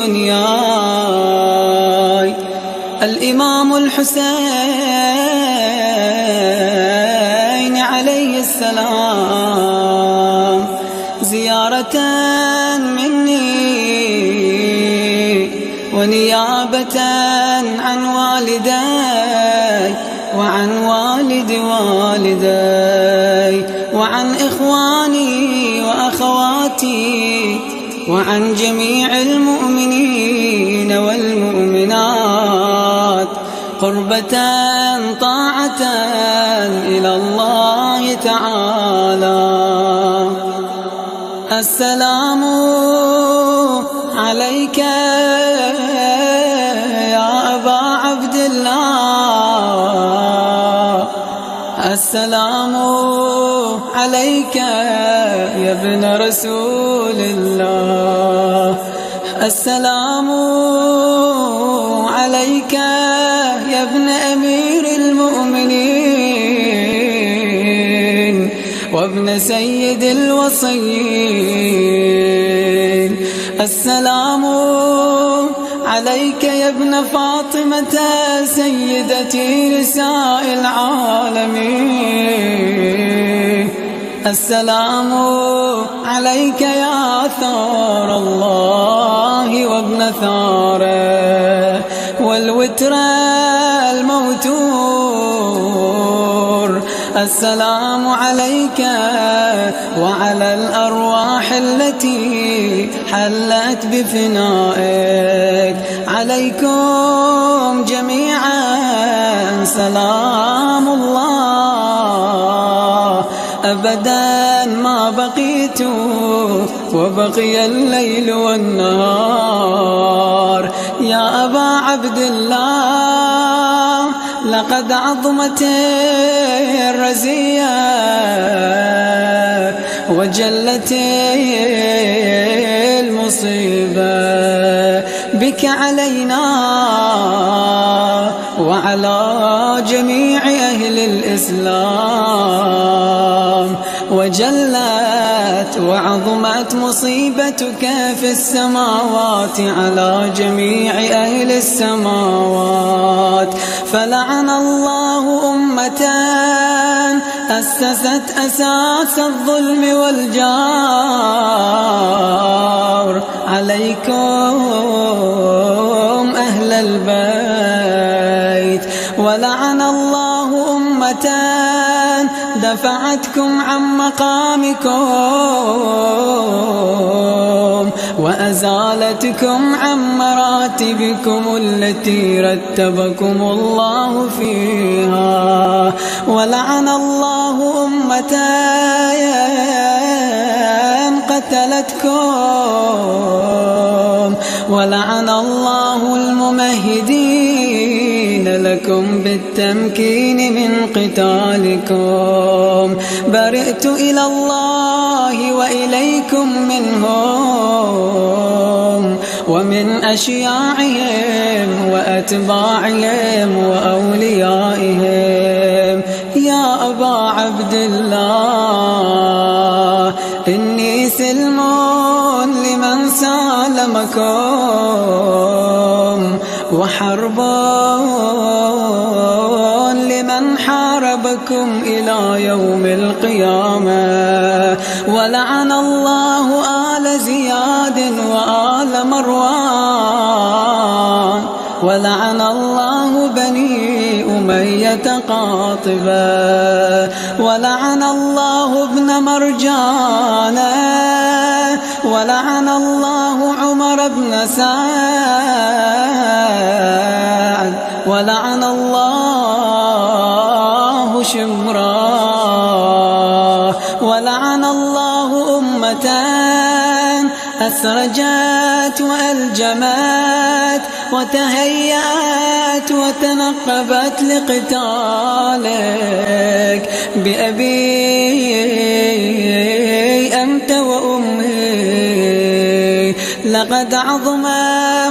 دنياي الإمام الحسين عليه السلام زيارة مني ونيابة عن والدي وعن والد والدي وعن إخواني وأخواتي وعن جميع المؤمنين والمؤمنات قربة طاعة إلى الله تعالى. السلام عليك يا أبا عبد الله، السلام عليك يا ابن رسول الله، السلام عليك يا ابن أمير المؤمنين وابن سيد الوصيين، السلام عليك يا ابن فاطمة سيدتي نساء العالمين، السلام عليك يا ثار الله وابن ثاره والوتر الموتور، السلام عليك وعلى الأرواح التي حلت بفنائك، عليكم جميعا سلام الله أبدا ما بقيت وبقي الليل والنهار. يا أبا عبد الله لقد عظمت الرزية وجلت المصيبة بك علينا وعلى جميع أهل الإسلام، وجلت وعظمت مصيبتك في السماوات على جميع أهل السماوات. فلعن الله أمة أسست أساس الظلم والجار عليكم أهل البيت، ولعن الله أمة دفعتكم عن مقامكم وأزالتكم عن مراتبكم التي رتبكم الله فيها، ولعن الله أمة قتلتكم، ولعن الله الممهدين لكم بالتمكين من قتالكم. برئت إلى الله وإليكم منهم ومن أشياعهم وأتباعهم وأوليائهم. يا أبا عبد الله إني سلم لمن سالمكم وحرب لمن حاربكم إلى يوم القيامة. ولعن الله آل زياد وآل مروان، ولعن الله بني أمية قاطبة، ولعن الله ابن مرجانة، ولعن الله عمر بن سعد، ولعن الله شمرا، ولعن الله أمة أسرجت وألجمت وتهيأت وتنقبت لقتالك بأبي أنت وأمي. لقد عظم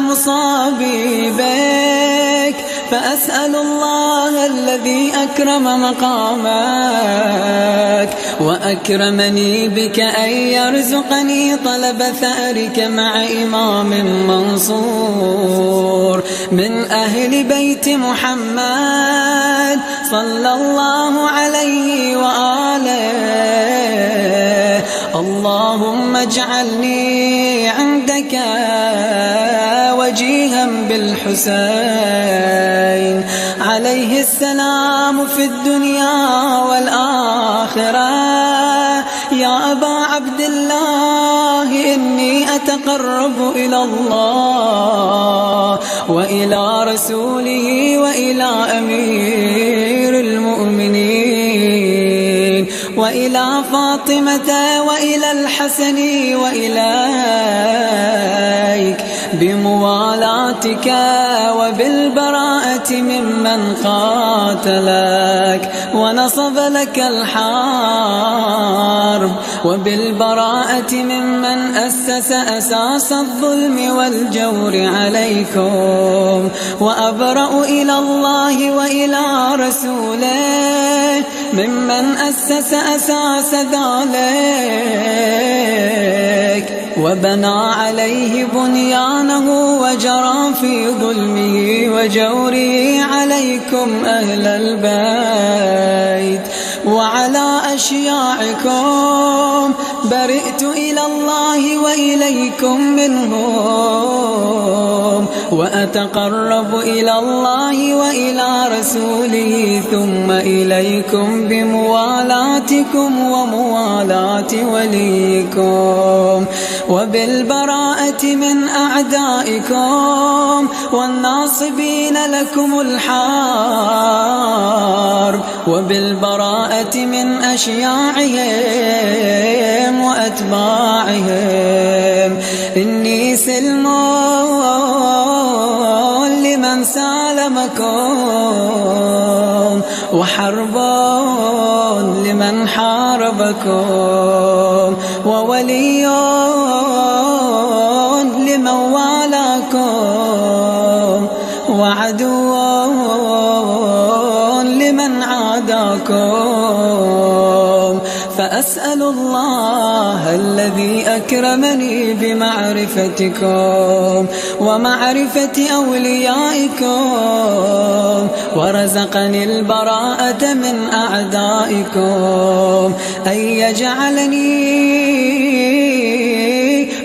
مصابي بك فأسأل الله الذي أكرم مقامك وأكرمني بك أن يرزقني طلب ثأرك مع إمام منصور من أهل بيت محمد صلى الله عليه وآله. اللهم اجعلني عندك وجيها بالحسين عليه السلام في الدنيا والآخرة. يا أبا عبد الله إني أتقرب إلى الله وإلى رسوله وإلى أمير المؤمنين وإلى فاطمة وإلى الحسن وإليك بموالاتك وبالبراءة ممن قاتلك ونصب لك الحرب وبالبراءة ممن أسس أساس الظلم والجور عليكم. وأبرأ إلى الله وإلى رسوله ممن أسس أساس ذلك وبنى عليه بنيانه وجرى في ظلمه وجوره عليكم أهل البيت وعلى أشياعكم. برئت إلى الله وإليكم منهم وأتقرب إلى الله وإلى رسوله ثم إليكم بموالاتكم وموالاة وليكم وبالبراءة من أعدائكم والناصبين لكم الحرب وبالبراءة من أشياعهم وأتباعهم. إني سلم لمن سالمكم وحرب لمن حاربكم وولي لمن والاكم وعدو لمن عاداكم. فأسأل الله الذي أكرمني بمعرفتكم ومعرفة أوليائكم ورزقني البراءة من أعدائكم أن يجعلني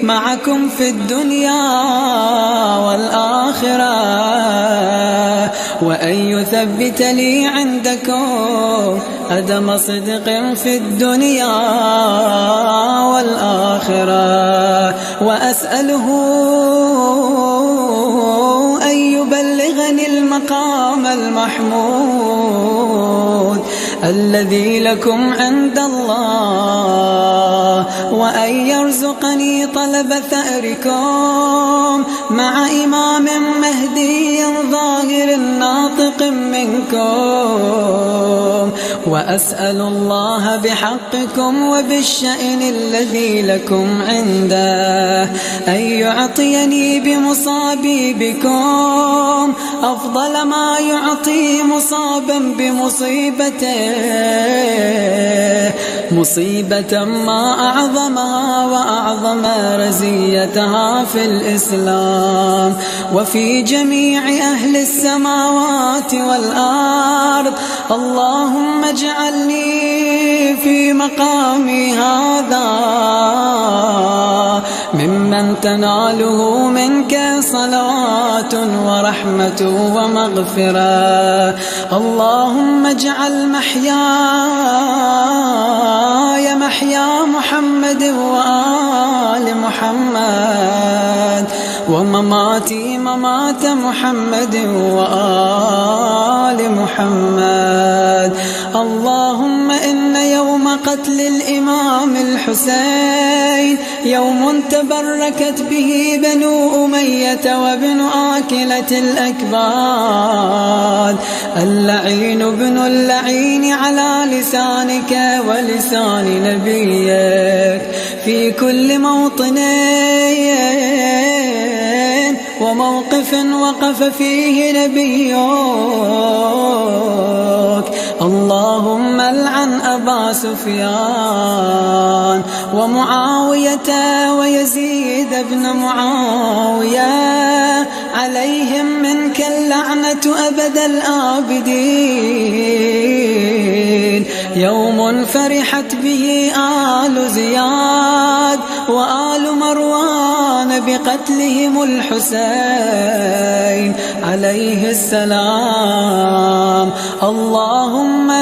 معكم في الدنيا والآخرة وأن يثبت لي عندكم قدم صدق في الدنيا والآخرة. وأسأله أن يبلغني المقام المحمود الذي لكم عند الله وأن يرزقني طلب ثأركم مع إمام مهدي ظاهر ناطق منكم. وأسأل الله بحقكم وبالشأن الذي لكم عنده أن يعطيني بمصابي بكم أفضل ما يعطي مصابا بمصيبته مصيبة ما أعظمها وأعظم رزيتها في الإسلام وفي جميع أهل السماوات والأرض. اللهم اجعلني في مقامي هذا ممن تناله منك صلوات ورحمة ومغفرة. اللهم اجعل محياي محيا محمد وآل محمد ومماتي ممات محمد وآل محمد. اللهم إن يوم قتل الإمام الحسين يوم تبركت به بنو أمية وابن آكلة الأكباد اللعين ابن اللعين على لسانك ولسان نبيك في كل موطن وموقف وقف فيه نبيك. اللهم العن أبا سفيان ومعاوية ويزيد بن معاوية، عليهم منك اللعنة أبد الآبدين. يوم فرحت به آل زياد وآل مروان بقتلهم الحسين عليه السلام. اللهم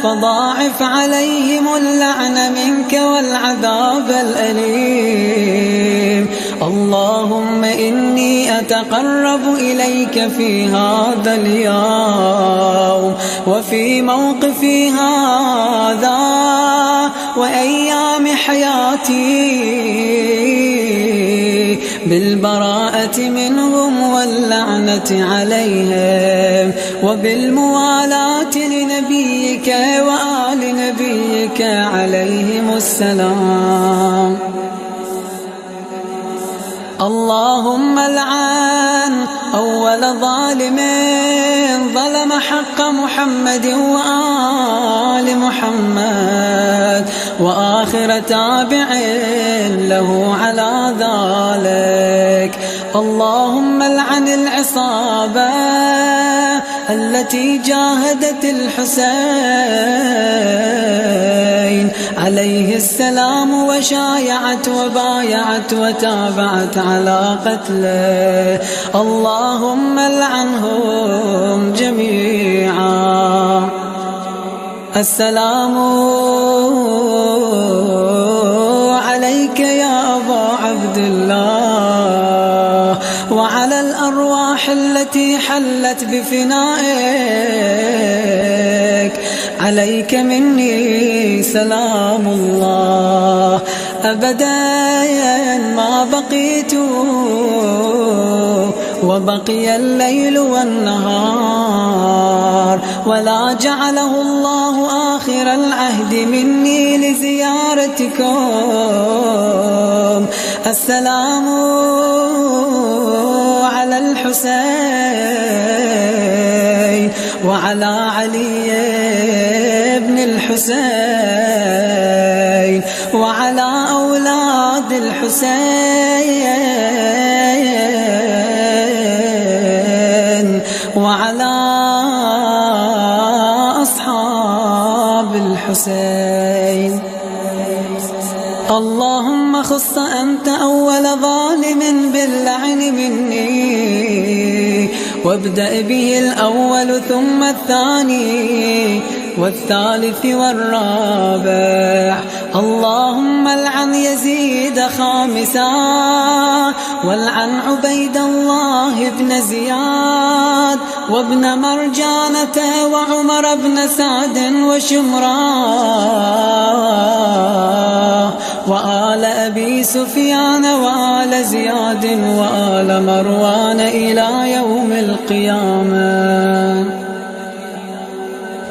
فضاعف عليهم اللعن منك والعذاب الأليم. اللهم إني أتقرب إليك في هذا اليوم وفي موقفي هذا وأيام حياتي بالبراءة منهم واللعنة عليهم وبالموالاة لنبيك وآل نبيك عليهم السلام. اللهم العن أول ظالم ظلم حق محمد وآل محمد، وآخر تابع له على ذلك. اللهم العن العصابة التي جاهدت الحسين عليه السلام وشايعت وبايعت وتابعت على قتله. اللهم العنهم جميعا. السلام عليك يا أبا عبد الله وعلى الأرواح التي حلت بفنائك. عليك مني سلام الله أبدا ما بقيت وبقي الليل والنهار، ولا جعله الله آخر العهد مني لزيارتكم. السلام على الحسين وعلى علي بن الحسين وعلى أولاد الحسين وعلى أصحاب الحسين. اللهم خص أنت أول ظالم باللعن مني، وابدأ به الأول ثم الثاني والثالث والرابع. اللهم العن يزيد خامسا، والعن عبيد الله بن زياد وابن مرجانة وعمر بن سعد وشمران وآل أبي سفيان وآل زياد وآل مروان إلى يوم القيامة.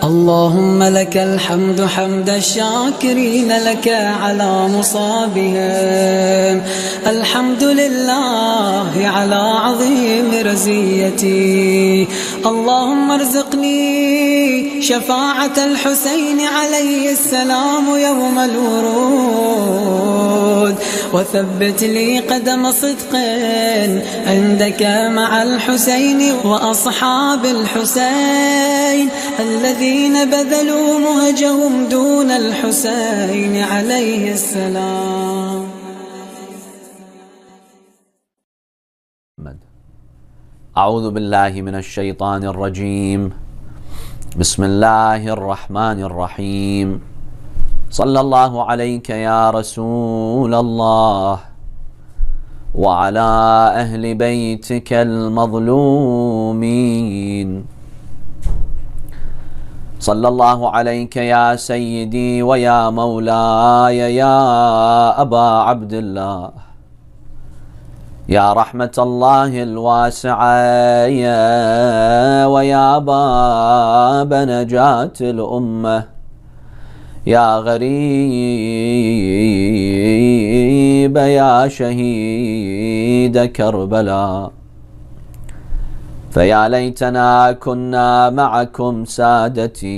اللهم لك الحمد حمد الشاكرين لك على مصابهم. الحمد لله على عظيم رزيتي. اللهم ارزقني شفاعة الحسين عليه السلام يوم الورود، وثبت لي قدم صدق عندك مع الحسين وأصحاب الحسين الذين بذلوا مهجهم دون الحسين عليه السلام. أعوذ بالله من الشيطان الرجيم. بسم الله الرحمن الرحيم. صلى الله عليك يا رسول الله وعلى أهل بيتك المظلومين. صلى الله عليك يا سيدي ويا مولاي يا أبا عبد الله، يا رحمة الله الواسعة ويا باب نجاة الأمة، يا غريب يا شهيد كربلاء فيا ليتنا كنا معكم سادتي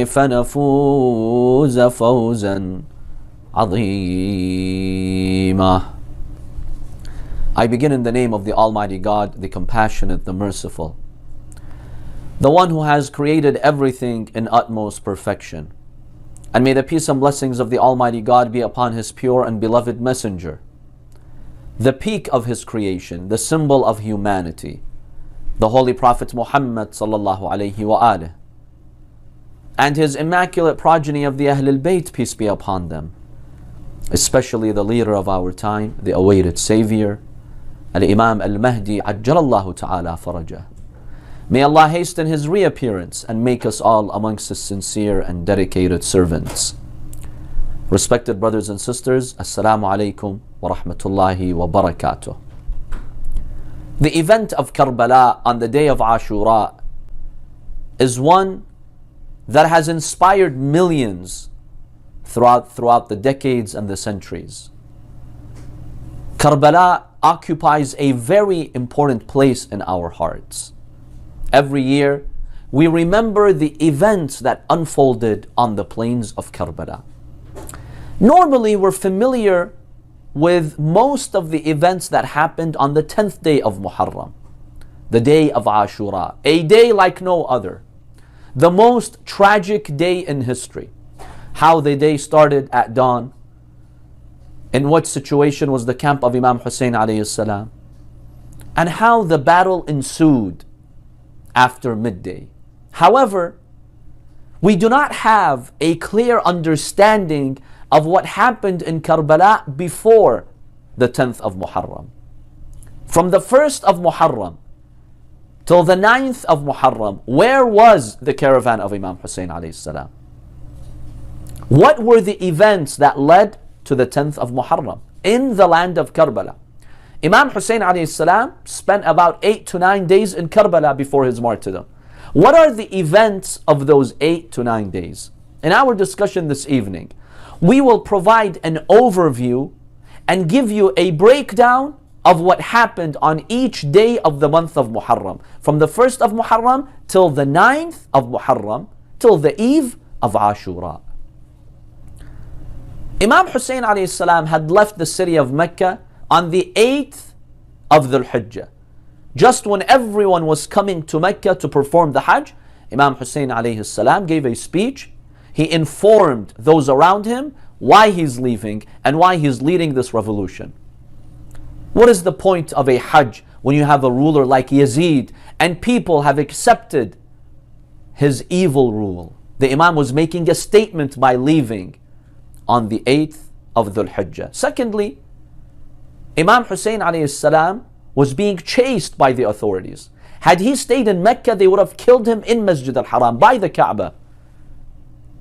فنفوز فوزا عظيما. I begin in the name of the Almighty God, the Compassionate, the Merciful, the one who has created everything in utmost perfection. And may the peace and blessings of the Almighty God be upon His pure and beloved Messenger, the peak of His creation, the symbol of humanity, the Holy Prophet Muhammad sallallahu alayhi wa alihi, and his immaculate progeny of the Ahlul Bayt, peace be upon them, especially the leader of our time, the awaited Savior, Al-Imam Al-Mahdi Ajjalallahu Ta'ala Farajah. May Allah hasten His reappearance and make us all amongst His sincere and dedicated servants. Respected brothers and sisters, Assalamu alaikum wa rahmatullahi wa barakatuh. The event of Karbala on the day of Ashura is one that has inspired millions throughout the decades and the centuries. Karbala occupies a very important place in our hearts. Every year, we remember the events that unfolded on the plains of Karbala. Normally, we're familiar with most of the events that happened on the 10th day of Muharram, the day of Ashura, a day like no other, the most tragic day in history. How the day started at dawn, in what situation was the camp of Imam Hussein alayhi salam, and how the battle ensued after midday. However, we do not have a clear understanding of what happened in Karbala before the 10th of Muharram. From the 1st of Muharram till the 9th of Muharram, where was the caravan of Imam Hussein alayhi salam? What were the events that led to the 10th of Muharram in the land of Karbala? Imam Hussein alayhi salam spent about 8 to 9 days in Karbala before his martyrdom. What are the events of those 8 to 9 days? In our discussion this evening, we will provide an overview and give you a breakdown of what happened on each day of the month of Muharram, from the 1st of Muharram till the 9th of Muharram, till the eve of Ashura. Imam Hussein alayhi salam had left the city of Mecca on the 8th of Dhul Hijjah. Just when everyone was coming to Mecca to perform the Hajj, Imam Hussein alayhi salam gave a speech. He informed those around him why he's leaving and why he's leading this revolution. What is the point of a Hajj when you have a ruler like Yazid and people have accepted his evil rule? The Imam was making a statement by leaving on the 8th of Dhul Hijjah. Secondly, Imam Hussein alayhi salam was being chased by the authorities. Had he stayed in Mecca, they would have killed him in Masjid al-Haram by the Kaaba.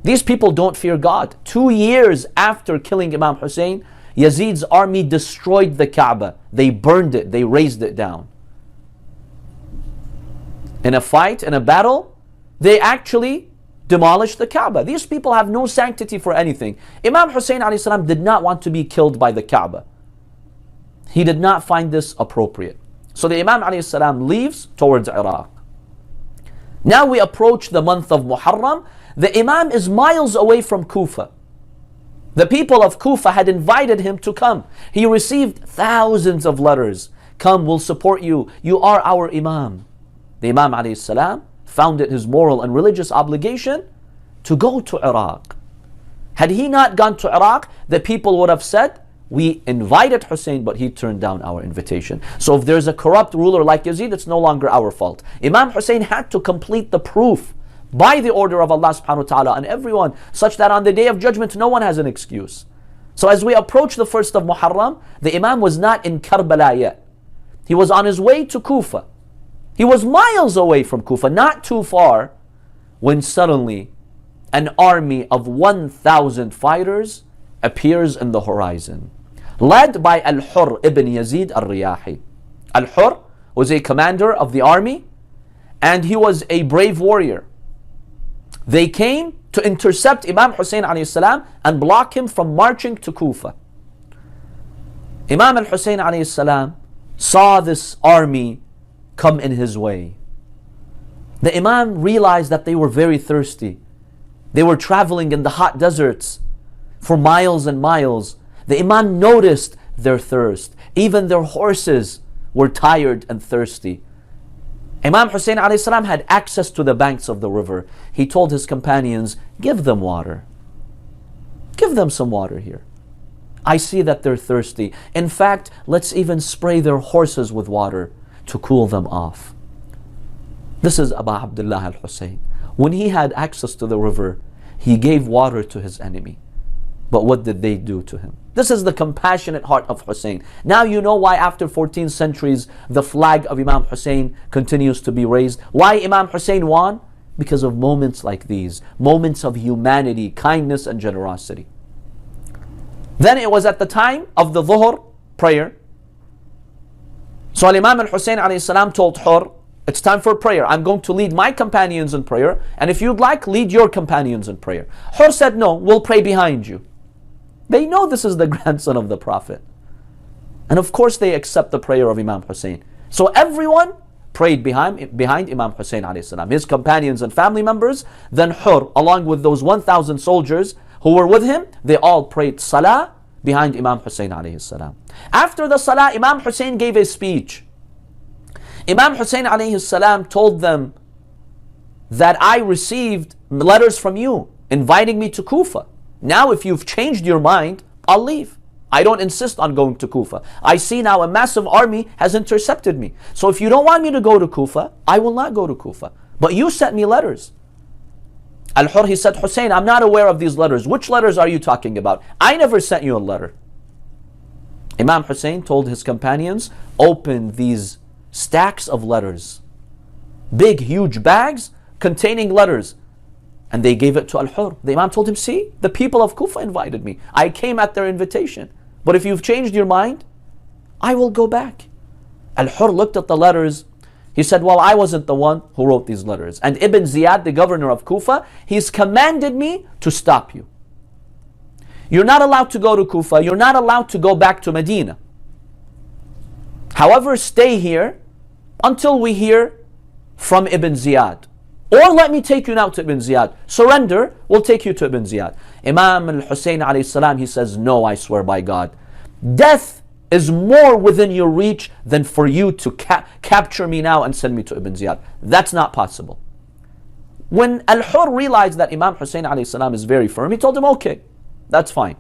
These people don't fear God. 2 years after killing Imam Hussein, Yazid's army destroyed the Kaaba. They burned it, they razed it down. In a fight, in a battle, they actually demolished the Kaaba. These people have no sanctity for anything. Imam Hussein alayhi salam did not want to be killed by the Kaaba. He did not find this appropriate. So the Imam alayhi salam leaves towards Iraq. Now we approach the month of Muharram. The Imam is miles away from Kufa. The people of Kufa had invited him to come. He received thousands of letters. Come, we'll support you. You are our Imam. The Imam alayhi salam found it his moral and religious obligation to go to Iraq. Had he not gone to Iraq, the people would have said, we invited Hussein, but he turned down our invitation. So if there's a corrupt ruler like Yazid, it's no longer our fault. Imam Hussein had to complete the proof by the order of Allah subhanahu wa ta'ala on everyone, such that on the day of judgment, no one has an excuse. So as we approach the 1st of Muharram, the Imam was not in Karbala yet. He was on his way to Kufa. He was miles away from Kufa, not too far, when suddenly an army of 1,000 fighters appears in the horizon, led by Al-Hurr ibn Yazid al-Riyahi. Al-Hurr was a commander of the army, and he was a brave warrior. They came to intercept Imam Hussein alayhi salam and block him from marching to Kufa. Imam al-Hussein alayhi salam saw this army come in his way. The Imam realized that they were very thirsty. They were traveling in the hot deserts for miles and miles. The Imam noticed their thirst. Even their horses were tired and thirsty. Imam Hussein alayhi salam had access to the banks of the river. He told his companions, give them water. Give them some water here. I see that they're thirsty. In fact, let's even spray their horses with water to cool them off. This is Abu Abdullah al-Hussein. When he had access to the river, he gave water to his enemy. But what did they do to him? This is the compassionate heart of Hussein. Now you know why after 14 centuries the flag of Imam Hussein continues to be raised. Why Imam Hussein won? Because of moments like these. Moments of humanity, kindness and generosity. Then it was at the time of the Dhuhr prayer. So Imam al-Hussein alayhi salam told Hur, it's time for prayer. I'm going to lead my companions in prayer. And if you'd like, lead your companions in prayer. Hur said, no, we'll pray behind you. They know this is the grandson of the Prophet. And of course they accept the prayer of Imam Hussein. So everyone prayed behind Imam Hussein alayhi salam, his companions and family members. Then Hur, along with those 1,000 soldiers who were with him, they all prayed salah behind Imam Hussein alayhi salam. After the salah, Imam Hussein gave a speech. Imam Hussein alayhi salam told them that I received letters from you inviting me to Kufa. Now if you've changed your mind, I'll leave. I don't insist on going to Kufa. I see now a massive army has intercepted me. So if you don't want me to go to Kufa, I will not go to Kufa. But you sent me letters. Al-Hur, he said, Hussein, I'm not aware of these letters. Which letters are you talking about? I never sent you a letter. Imam Hussein told his companions, open these stacks of letters. Big, huge bags containing letters. And they gave it to Al-Hur. The Imam told him, see, the people of Kufa invited me. I came at their invitation. But if you've changed your mind, I will go back. Al-Hur looked at the letters. He said, well, I wasn't the one who wrote these letters. And Ibn Ziyad, the governor of Kufa, he's commanded me to stop you. You're not allowed to go to Kufa. You're not allowed to go back to Medina. However, stay here until we hear from Ibn Ziyad. Or let me take you now to Ibn Ziyad. Surrender, we'll take you to Ibn Ziyad. Imam al-Hussein alayhi salam, he says, no, I swear by God. Death is more within your reach than for you to capture me now and send me to Ibn Ziyad. That's not possible. When Al-Hur realized that Imam Hussein alayhi salam is very firm, he told him, okay, that's fine.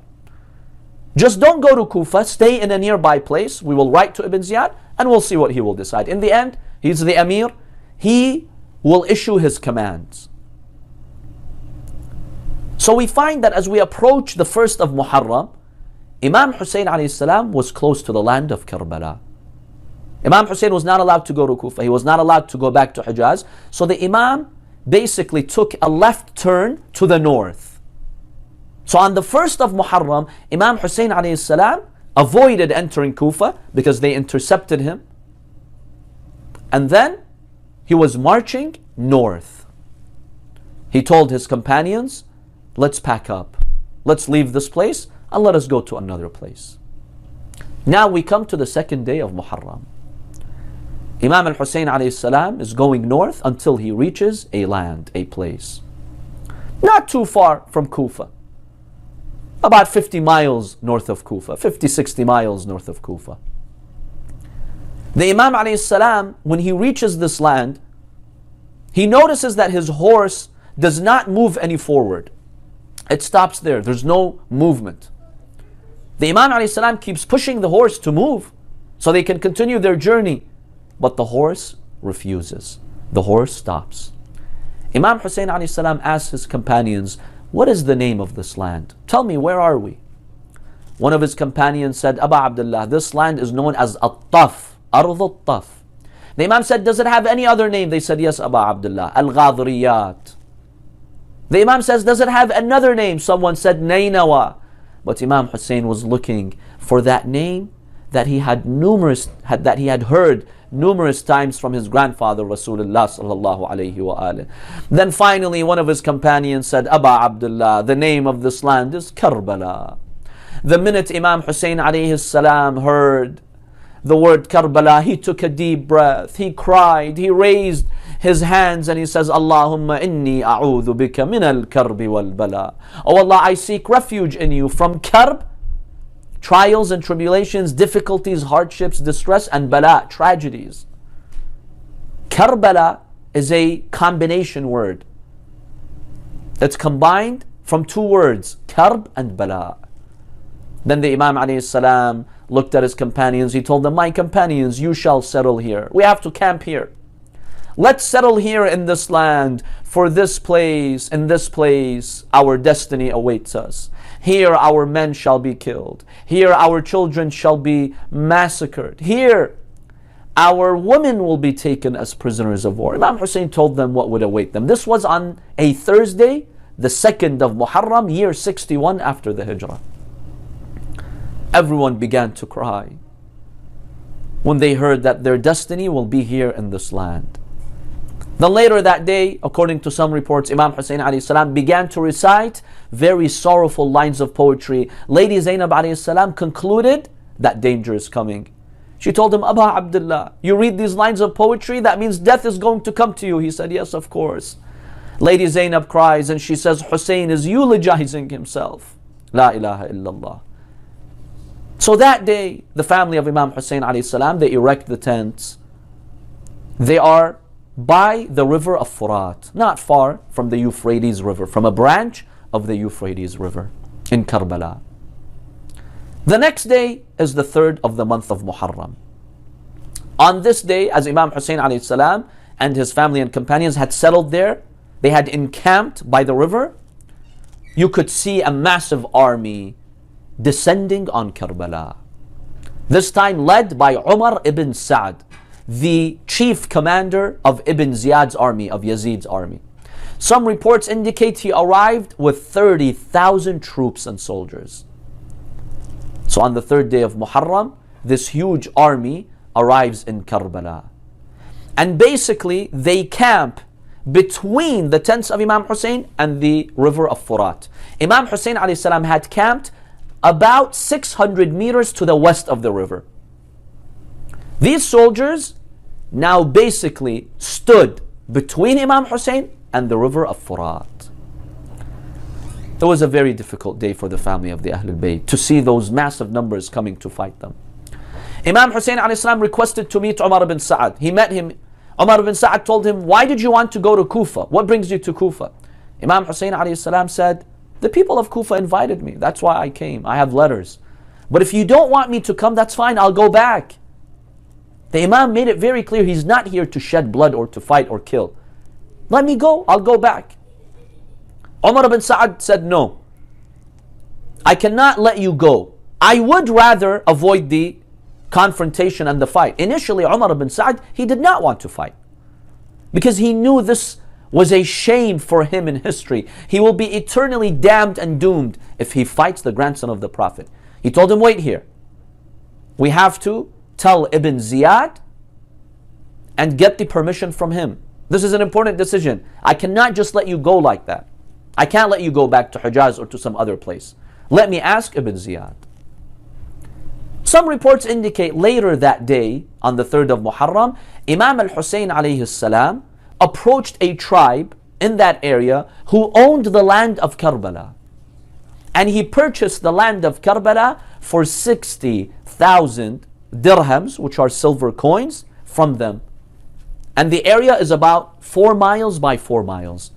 Just don't go to Kufa, stay in a nearby place. We will write to Ibn Ziyad and we'll see what he will decide. In the end, he's the Amir. He will issue his commands. So we find that as we approach the first of Muharram, Imam Hussein alayhi salam was close to the land of Karbala. Imam Hussein was not allowed to go to Kufa. He was not allowed to go back to Hijaz. So the Imam basically took a left turn to the north. So on the first of Muharram, Imam Hussein alayhi salam avoided entering Kufa because they intercepted him. And then he was marching north. He told his companions, let's pack up. Let's leave this place and let us go to another place. Now we come to the second day of Muharram. Imam al-Hussein alayhi salam is going north until he reaches a land, a place. Not too far from Kufa. About 50 miles north of Kufa. 50, 60 miles north of Kufa. The Imam alayhi salam, when he reaches this land, he notices that his horse does not move any forward. It stops there. There's no movement. The Imam alayhi salam keeps pushing the horse to move so they can continue their journey. But the horse refuses. The horse stops. Imam Hussein alayhi salam asks his companions, what is the name of this land? Tell me, where are we? One of his companions said, Abu Abdullah, this land is known as At-Taf. Ardh At-Taf. The Imam said, does it have any other name? They said, yes, Abu Abdullah, Al-Ghadriyat. The Imam says, does it have another name? Someone said, Nainawa. But Imam Hussein was looking for that name that he had heard numerous times from his grandfather Rasulullah sallallahu alayhi wa alihi. Then finally one of his companions said, Aba Abdullah, the name of this land is Karbala. The minute Imam Hussein alayhi salam heard the word Karbala, he took a deep breath, he cried, he raised his hands and he says, Allahumma inni a'udhu bika min al-karbi wal-bala. Oh Allah, I seek refuge in you from karb, trials and tribulations, difficulties, hardships, distress, and bala, tragedies. Karbala is a combination word. It's combined from two words, karb and bala. Then the Imam alayhi salam looked at his companions. He told them, my companions, you shall settle here. We have to camp here. Let's settle here in this land, for this place, in this place, our destiny awaits us. Here our men shall be killed. Here our children shall be massacred. Here our women will be taken as prisoners of war. Imam Hussein told them what would await them. This was on a Thursday, the 2nd of Muharram, year 61 after the Hijrah. Everyone began to cry when they heard that their destiny will be here in this land. Then later that day, according to some reports, Imam Hussein alayhi salam began to recite very sorrowful lines of poetry. Lady Zainab alayhi salam concluded that danger is coming. She told him, Aba Abdullah, you read these lines of poetry, that means death is going to come to you. He said, yes, of course. Lady Zainab cries and she says, Hussein is eulogizing himself. La ilaha illallah. So that day, the family of Imam Hussein alayhi salam, they erect the tents. They are by the river of Furat, not far from the Euphrates River, from a branch of the Euphrates River in Karbala. The next day is the 3rd of the month of Muharram. On this day, as Imam Hussein alayhi salam and his family and companions had settled there, they had encamped by the river, you could see a massive army descending on Karbala. This time led by Umar ibn Sa'd, the chief commander of Ibn Ziyad's army, of Yazid's army. Some reports indicate he arrived with 30,000 troops and soldiers. So on the 3rd day of Muharram, this huge army arrives in Karbala. And basically they camp between the tents of Imam Hussein and the river of Furat. Imam Hussein alayhi salam had camped about 600 meters to the west of the river. These soldiers now basically stood between Imam Hussein and the river of Furat. It was a very difficult day for the family of the Ahlul Bayt to see those massive numbers coming to fight them. Imam Hussein alayhi salam requested to meet Umar ibn Sa'd. He met him. Umar ibn Sa'd told him, why did you want to go to Kufa? What brings you to Kufa? Imam Hussein alayhi salam said, the people of Kufa invited me. That's why I came. I have letters. But if you don't want me to come, that's fine. I'll go back. The Imam made it very clear he's not here to shed blood or to fight or kill. Let me go. I'll go back. Umar ibn Sa'd said, no. I cannot let you go. I would rather avoid the confrontation and the fight. Initially, Umar ibn Sa'd, he did not want to fight because he knew this was a shame for him in history. He will be eternally damned and doomed if he fights the grandson of the Prophet. He told him, wait here. We have to tell Ibn Ziyad and get the permission from him. This is an important decision. I cannot just let you go like that. I can't let you go back to Hijaz or to some other place. Let me ask Ibn Ziyad. Some reports indicate later that day, on the 3rd of Muharram, Imam al-Hussein alayhi salam approached a tribe in that area who owned the land of Karbala. And he purchased the land of Karbala for 60,000 dirhams, which are silver coins, from them. And the area is about 4 miles by 4 miles.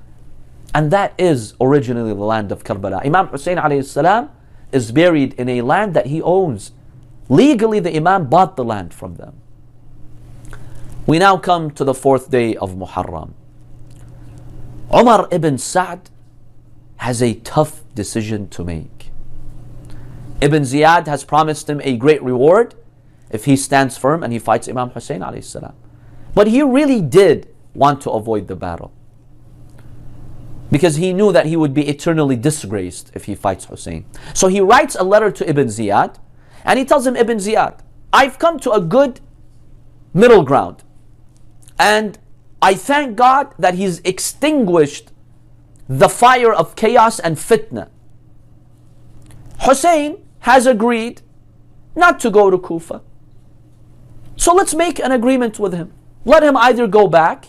And that is originally the land of Karbala. Imam Hussein alayhi salam is buried in a land that he owns. Legally, the Imam bought the land from them. We now come to the 4th day of Muharram. Umar ibn Sa'd has a tough decision to make. Ibn Ziyad has promised him a great reward if he stands firm and he fights Imam Hussein alayhi salam. But he really did want to avoid the battle, because he knew that he would be eternally disgraced if he fights Hussein. So he writes a letter to Ibn Ziyad and he tells him, Ibn Ziyad, I've come to a good middle ground. And I thank God that He's extinguished the fire of chaos and fitna. Hussein has agreed not to go to Kufa. So let's make an agreement with him. Let him either go back,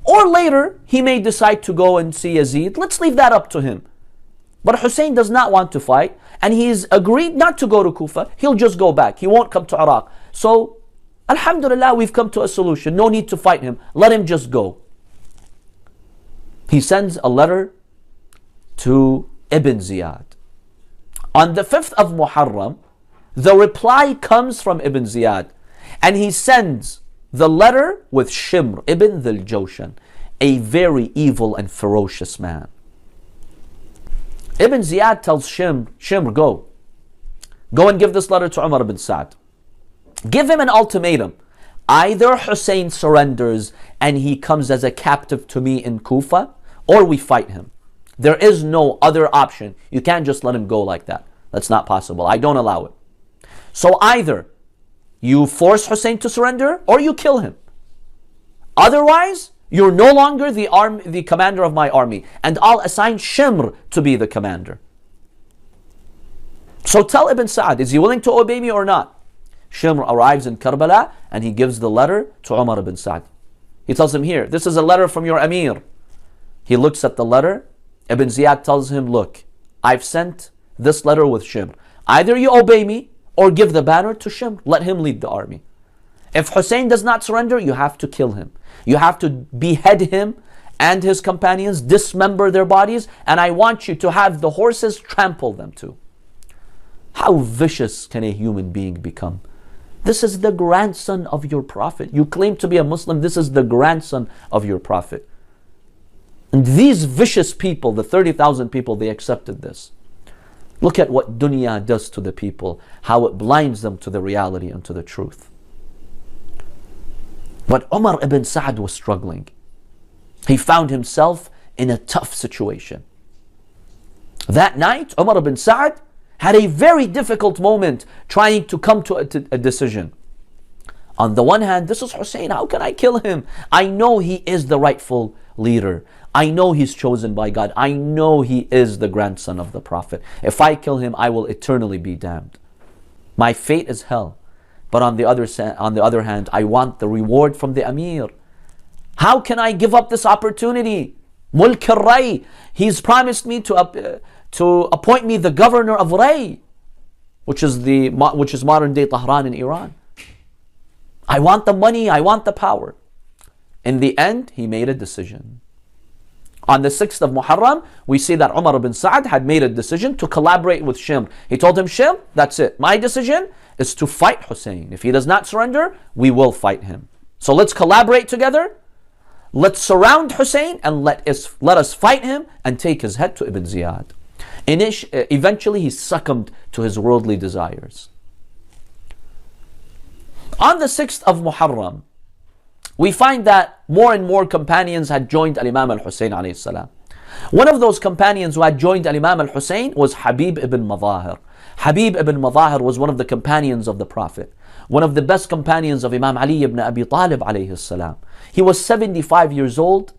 or later he may decide to go and see Yazid. Let's leave that up to him. But Hussein does not want to fight, and he's agreed not to go to Kufa. He'll just go back. He won't come to Iraq. So, alhamdulillah, we've come to a solution. No need to fight him. Let him just go. He sends a letter to Ibn Ziyad. On the 5th of Muharram, the reply comes from Ibn Ziyad, and he sends the letter with Shimr ibn Dhil Jawshan, a very evil and ferocious man. Ibn Ziyad tells Shimr, go and give this letter to Umar ibn Sa'd. Give him an ultimatum. Either Hussein surrenders and he comes as a captive to me in Kufa, or we fight him. There is no other option. You can't just let him go like that. That's not possible. I don't allow it. So either you force Hussein to surrender, or you kill him. Otherwise, you're no longer the commander of my army, and I'll assign Shimr to be the commander. So tell Ibn Sa'd, is he willing to obey me or not? Shimr arrives in Karbala, and he gives the letter to Umar ibn Sa'd. He tells him, here, this is a letter from your Amir. He looks at the letter. Ibn Ziyad tells him, look, I've sent this letter with Shimr. Either you obey me, or give the banner to Shimr. Let him lead the army. If Hussein does not surrender, you have to kill him. You have to behead him and his companions, dismember their bodies, and I want you to have the horses trample them too. How vicious can a human being become? This is the grandson of your prophet. You claim to be a Muslim. This is the grandson of your prophet. And these vicious people, the 30,000 people, they accepted this. Look at what dunya does to the people, how it blinds them to the reality and to the truth. But Umar ibn Sa'd was struggling. He found himself in a tough situation. That night, Umar ibn Sa'd had a very difficult moment trying to come to a decision. On the one hand, this is Hussein. How can I kill him? I know he is the rightful leader. I know he's chosen by God. I know he is the grandson of the Prophet. If I kill him, I will eternally be damned. My fate is hell. But on the other hand, I want the reward from the Amir. How can I give up this opportunity? Mulk al-Ray. He's promised me to appoint me the governor of Ray, which is modern day Tehran in Iran. I want the money, I want the power. In the end, he made a decision. On the 6th of Muharram, we see that Umar ibn Sa'd had made a decision to collaborate with Shimr. He told him, Shimr, that's it. My decision is to fight Hussein. If he does not surrender, we will fight him. So let's collaborate together. Let's surround Hussein and let us fight him and take his head to Ibn Ziyad. Eventually, he succumbed to his worldly desires. On the 6th of Muharram, we find that more and more companions had joined Al-Imam al-Hussein alayhi salam. One of those companions who had joined Al-Imam al-Hussein was Habib ibn Madahir. Habib ibn Madahir was one of the companions of the Prophet, one of the best companions of Imam Ali ibn Abi Talib alayhi salam. He was 75 years old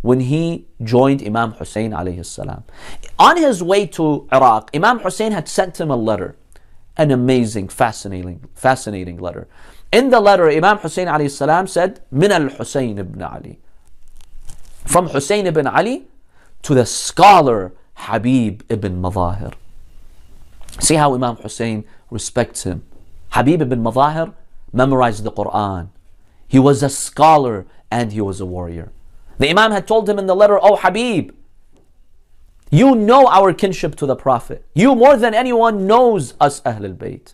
when he joined Imam Hussein alayhi salam. On his way to Iraq, Imam Hussein had sent him a letter, an amazing, fascinating letter. In the letter, Imam Hussein alayhi salam said, Min al-Hussein ibn Ali. From Hussein ibn Ali to the scholar Habib ibn Madahir. See how Imam Hussein respects him. Habib ibn Madahir memorized the Quran. He was a scholar and he was a warrior. The Imam had told him in the letter, Oh Habib, you know our kinship to the Prophet. You more than anyone knows us Ahlul Bayt.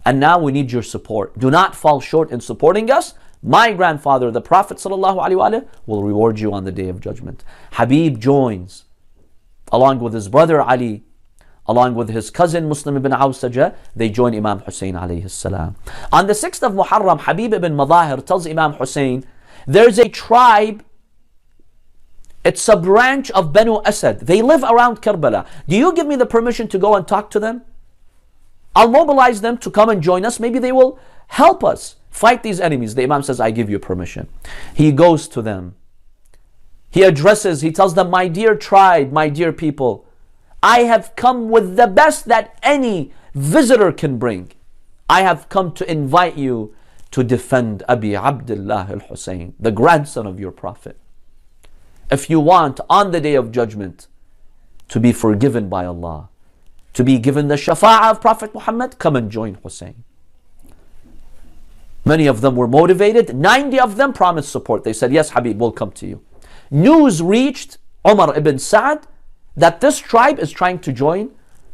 And now we need your support. Do not fall short in supporting us. My grandfather, the Prophet ﷺ, will reward you on the Day of Judgment. Habib joins, along with his brother Ali, along with his cousin Muslim ibn Awsaja, they join Imam Hussein alayhi salam. On the 6th of Muharram, Habib ibn Madahir tells Imam Hussein, there's a tribe, it's a branch of Banu Asad. They live around Karbala. Do you give me the permission to go and talk to them? I'll mobilize them to come and join us. Maybe they will help us Fight these enemies. The Imam says, I give you permission. He goes to them. He tells them, my dear tribe, my dear people, I have come with the best that any visitor can bring. I have come to invite you to defend Abi Abdullah al-Hussein, the grandson of your Prophet. If you want, on the day of judgment, to be forgiven by Allah, to be given the shafa'ah of Prophet Muhammad, come and join Hussein. Many of them were motivated. 90 of them promised support. They said, yes, Habib, we'll come to you. News reached Umar ibn Sa'd that this tribe is trying to join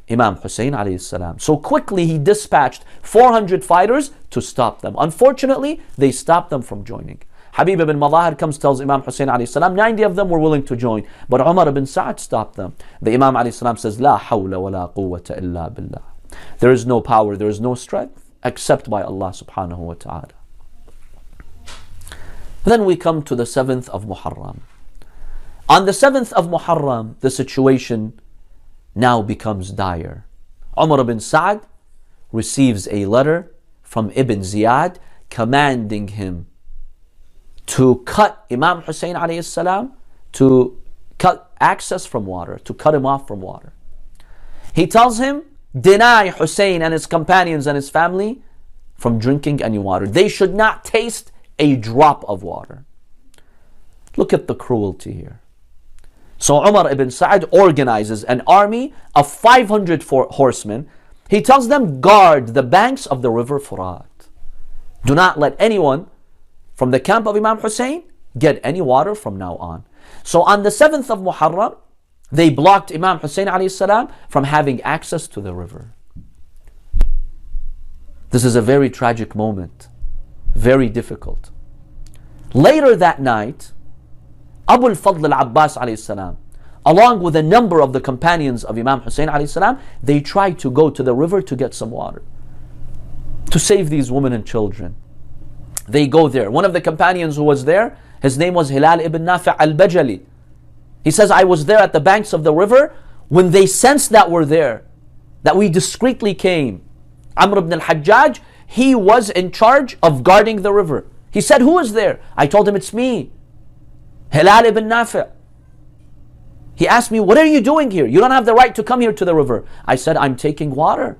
Imam Hussein alayhi salam. So quickly he dispatched 400 fighters to stop them. Unfortunately, they stopped them from joining. Habib ibn Madahir comes, tells Imam Hussein alayhi salam, 90 of them were willing to join, but Umar ibn Sa'd stopped them. The Imam alayhi salam says, La hawla wa la quwwata illa billah. There is no power, there is no strength except by Allah subhanahu wa ta'ala. Then we come to the 7th of Muharram. On the 7th of Muharram, the situation now becomes dire. Umar ibn Sa'd receives a letter from Ibn Ziyad commanding him to cut Imam Hussein alayhi salam, to cut access from water, to cut him off from water. He tells him, deny Hussein and his companions and his family from drinking any water. They should not taste a drop of water. Look at the cruelty here. So Umar ibn Sa'd organizes an army of 500 horsemen. He tells them, guard the banks of the river Furat. Do not let anyone from the camp of Imam Hussein get any water from now on. So on the 7th of Muharram, they blocked Imam Hussein alayhi salam from having access to the river. This is a very tragic moment, very difficult. Later that night, Abu al-Fadl al-Abbas alayhi salam, along with a number of the companions of Imam Hussein alayhi salam, they tried to go to the river to get some water, to save these women and children. They go there. One of the companions who was there, his name was Hilal ibn Nafi' al-Bajali. He says, I was there at the banks of the river when they sensed that we're there, that we discreetly came. Amr ibn al-Hajjaj, he was in charge of guarding the river. He said, who is there? I told him, it's me, Hilal ibn Nafi'. He asked me, what are you doing here? You don't have the right to come here to the river. I said, I'm taking water.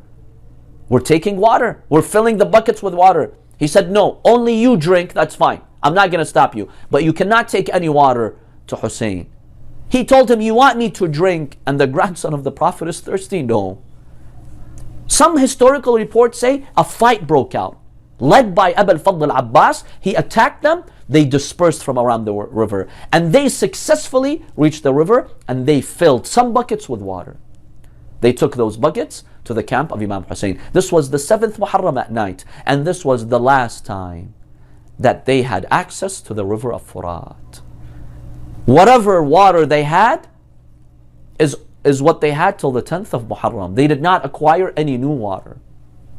We're taking water. We're filling the buckets with water. He said, no, only you drink, that's fine. I'm not going to stop you. But you cannot take any water to Hussein. He told him, you want me to drink and the grandson of the Prophet is thirsty? No. Some historical reports say a fight broke out. Led by Abu al-Fadl al-Abbas, he attacked them. They dispersed from around the river. And they successfully reached the river and they filled some buckets with water. They took those buckets to the camp of Imam Hussein. This was the 7th Muharram at night. And this was the last time that they had access to the river of Furat. Whatever water they had is what they had till the 10th of Muharram. They did not acquire any new water.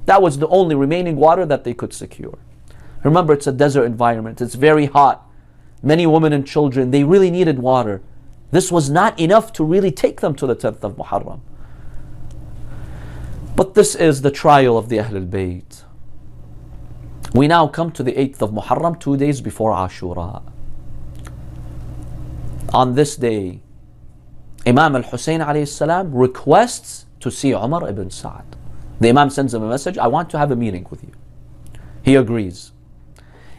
That was the only remaining water that they could secure. Remember, it's a desert environment. It's very hot. Many women and children, they really needed water. This was not enough to really take them to the 10th of Muharram. But this is the trial of the Ahlul Bayt. We now come to the 8th of Muharram, 2 days before Ashura. On this day, Imam al-Hussein alayhi salam requests to see Umar ibn Sa'd. The Imam sends him a message, I want to have a meeting with you. He agrees.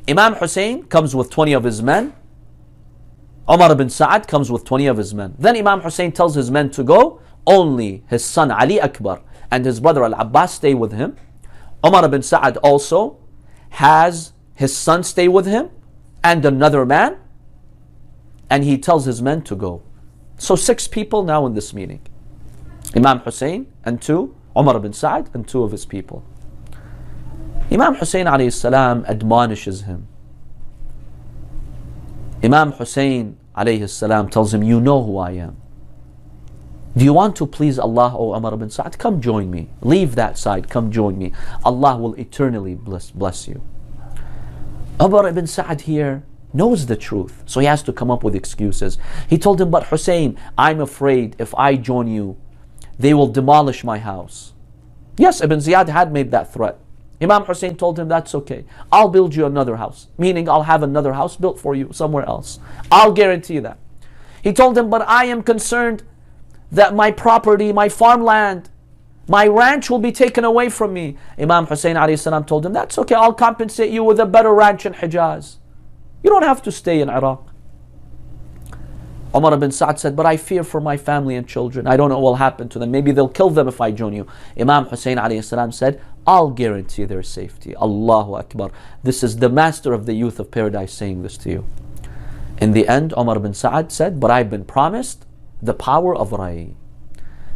Imam Hussein comes with 20 of his men. Umar ibn Sa'd comes with 20 of his men. Then Imam Hussein tells his men to go. Only his son Ali Akbar and his brother Al-Abbas stay with him. Umar ibn Sa'd also has his son stay with him and another man. And he tells his men to go. So 6 people now in this meeting. Imam Hussein and 2, Umar ibn Sa'd and 2 of his people. Imam Hussein alayhi salam admonishes him. Imam Hussein alayhi salam tells him, you know who I am. Do you want to please Allah, O Umar ibn Sa'd? Come join me. Leave that side, come join me. Allah will eternally bless you. Umar ibn Sa'd here knows the truth, so he has to come up with excuses. He told him, but Hussein, I'm afraid if I join you, they will demolish my house. Yes, Ibn Ziyad had made that threat. Imam Hussein told him, that's okay. I'll build you another house. Meaning I'll have another house built for you somewhere else. I'll guarantee that. He told him, but I am concerned that my property, my farmland, my ranch will be taken away from me. Imam Hussein alayhi salam told him, that's okay. I'll compensate you with a better ranch in Hijaz. You don't have to stay in Iraq. Umar ibn Sa'd said, but I fear for my family and children. I don't know what will happen to them. Maybe they'll kill them if I join you. Imam Hussein alayhi salam said, I'll guarantee their safety. Allahu Akbar. This is the master of the youth of paradise saying this to you. In the end, Umar ibn Sa'd said, but I've been promised the power of Rai.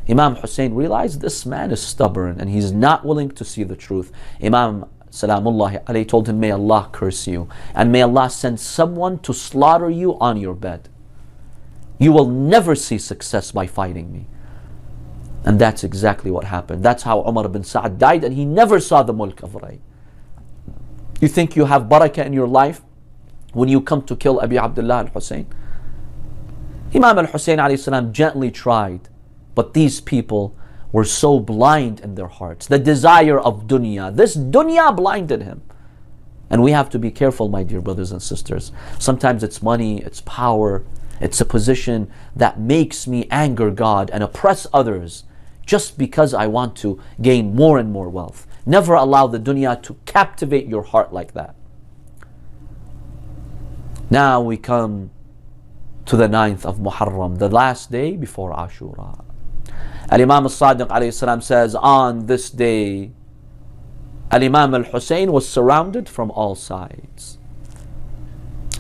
Imam Hussein realized this man is stubborn and he's not willing to see the truth. Imam Salamullahi alayhi told him, may Allah curse you and may Allah send someone to slaughter you on your bed. You will never see success by fighting me. And that's exactly what happened. That's how Umar ibn Sa'd died, and he never saw the mulk of Rai. You think you have barakah in your life when you come to kill Abi Abdullah al-Hussein? Imam al-Hussein alayhi salam gently tried, but these people were so blind in their hearts. The desire of dunya, this dunya blinded him. And we have to be careful, my dear brothers and sisters. Sometimes it's money, it's power, it's a position that makes me anger God and oppress others just because I want to gain more and more wealth. Never allow the dunya to captivate your heart like that. Now we come to the 9th of Muharram, the last day before Ashura. Al-Imam al-Sadiq alayhi salam says, on this day, Al-Imam al-Hussein was surrounded from all sides.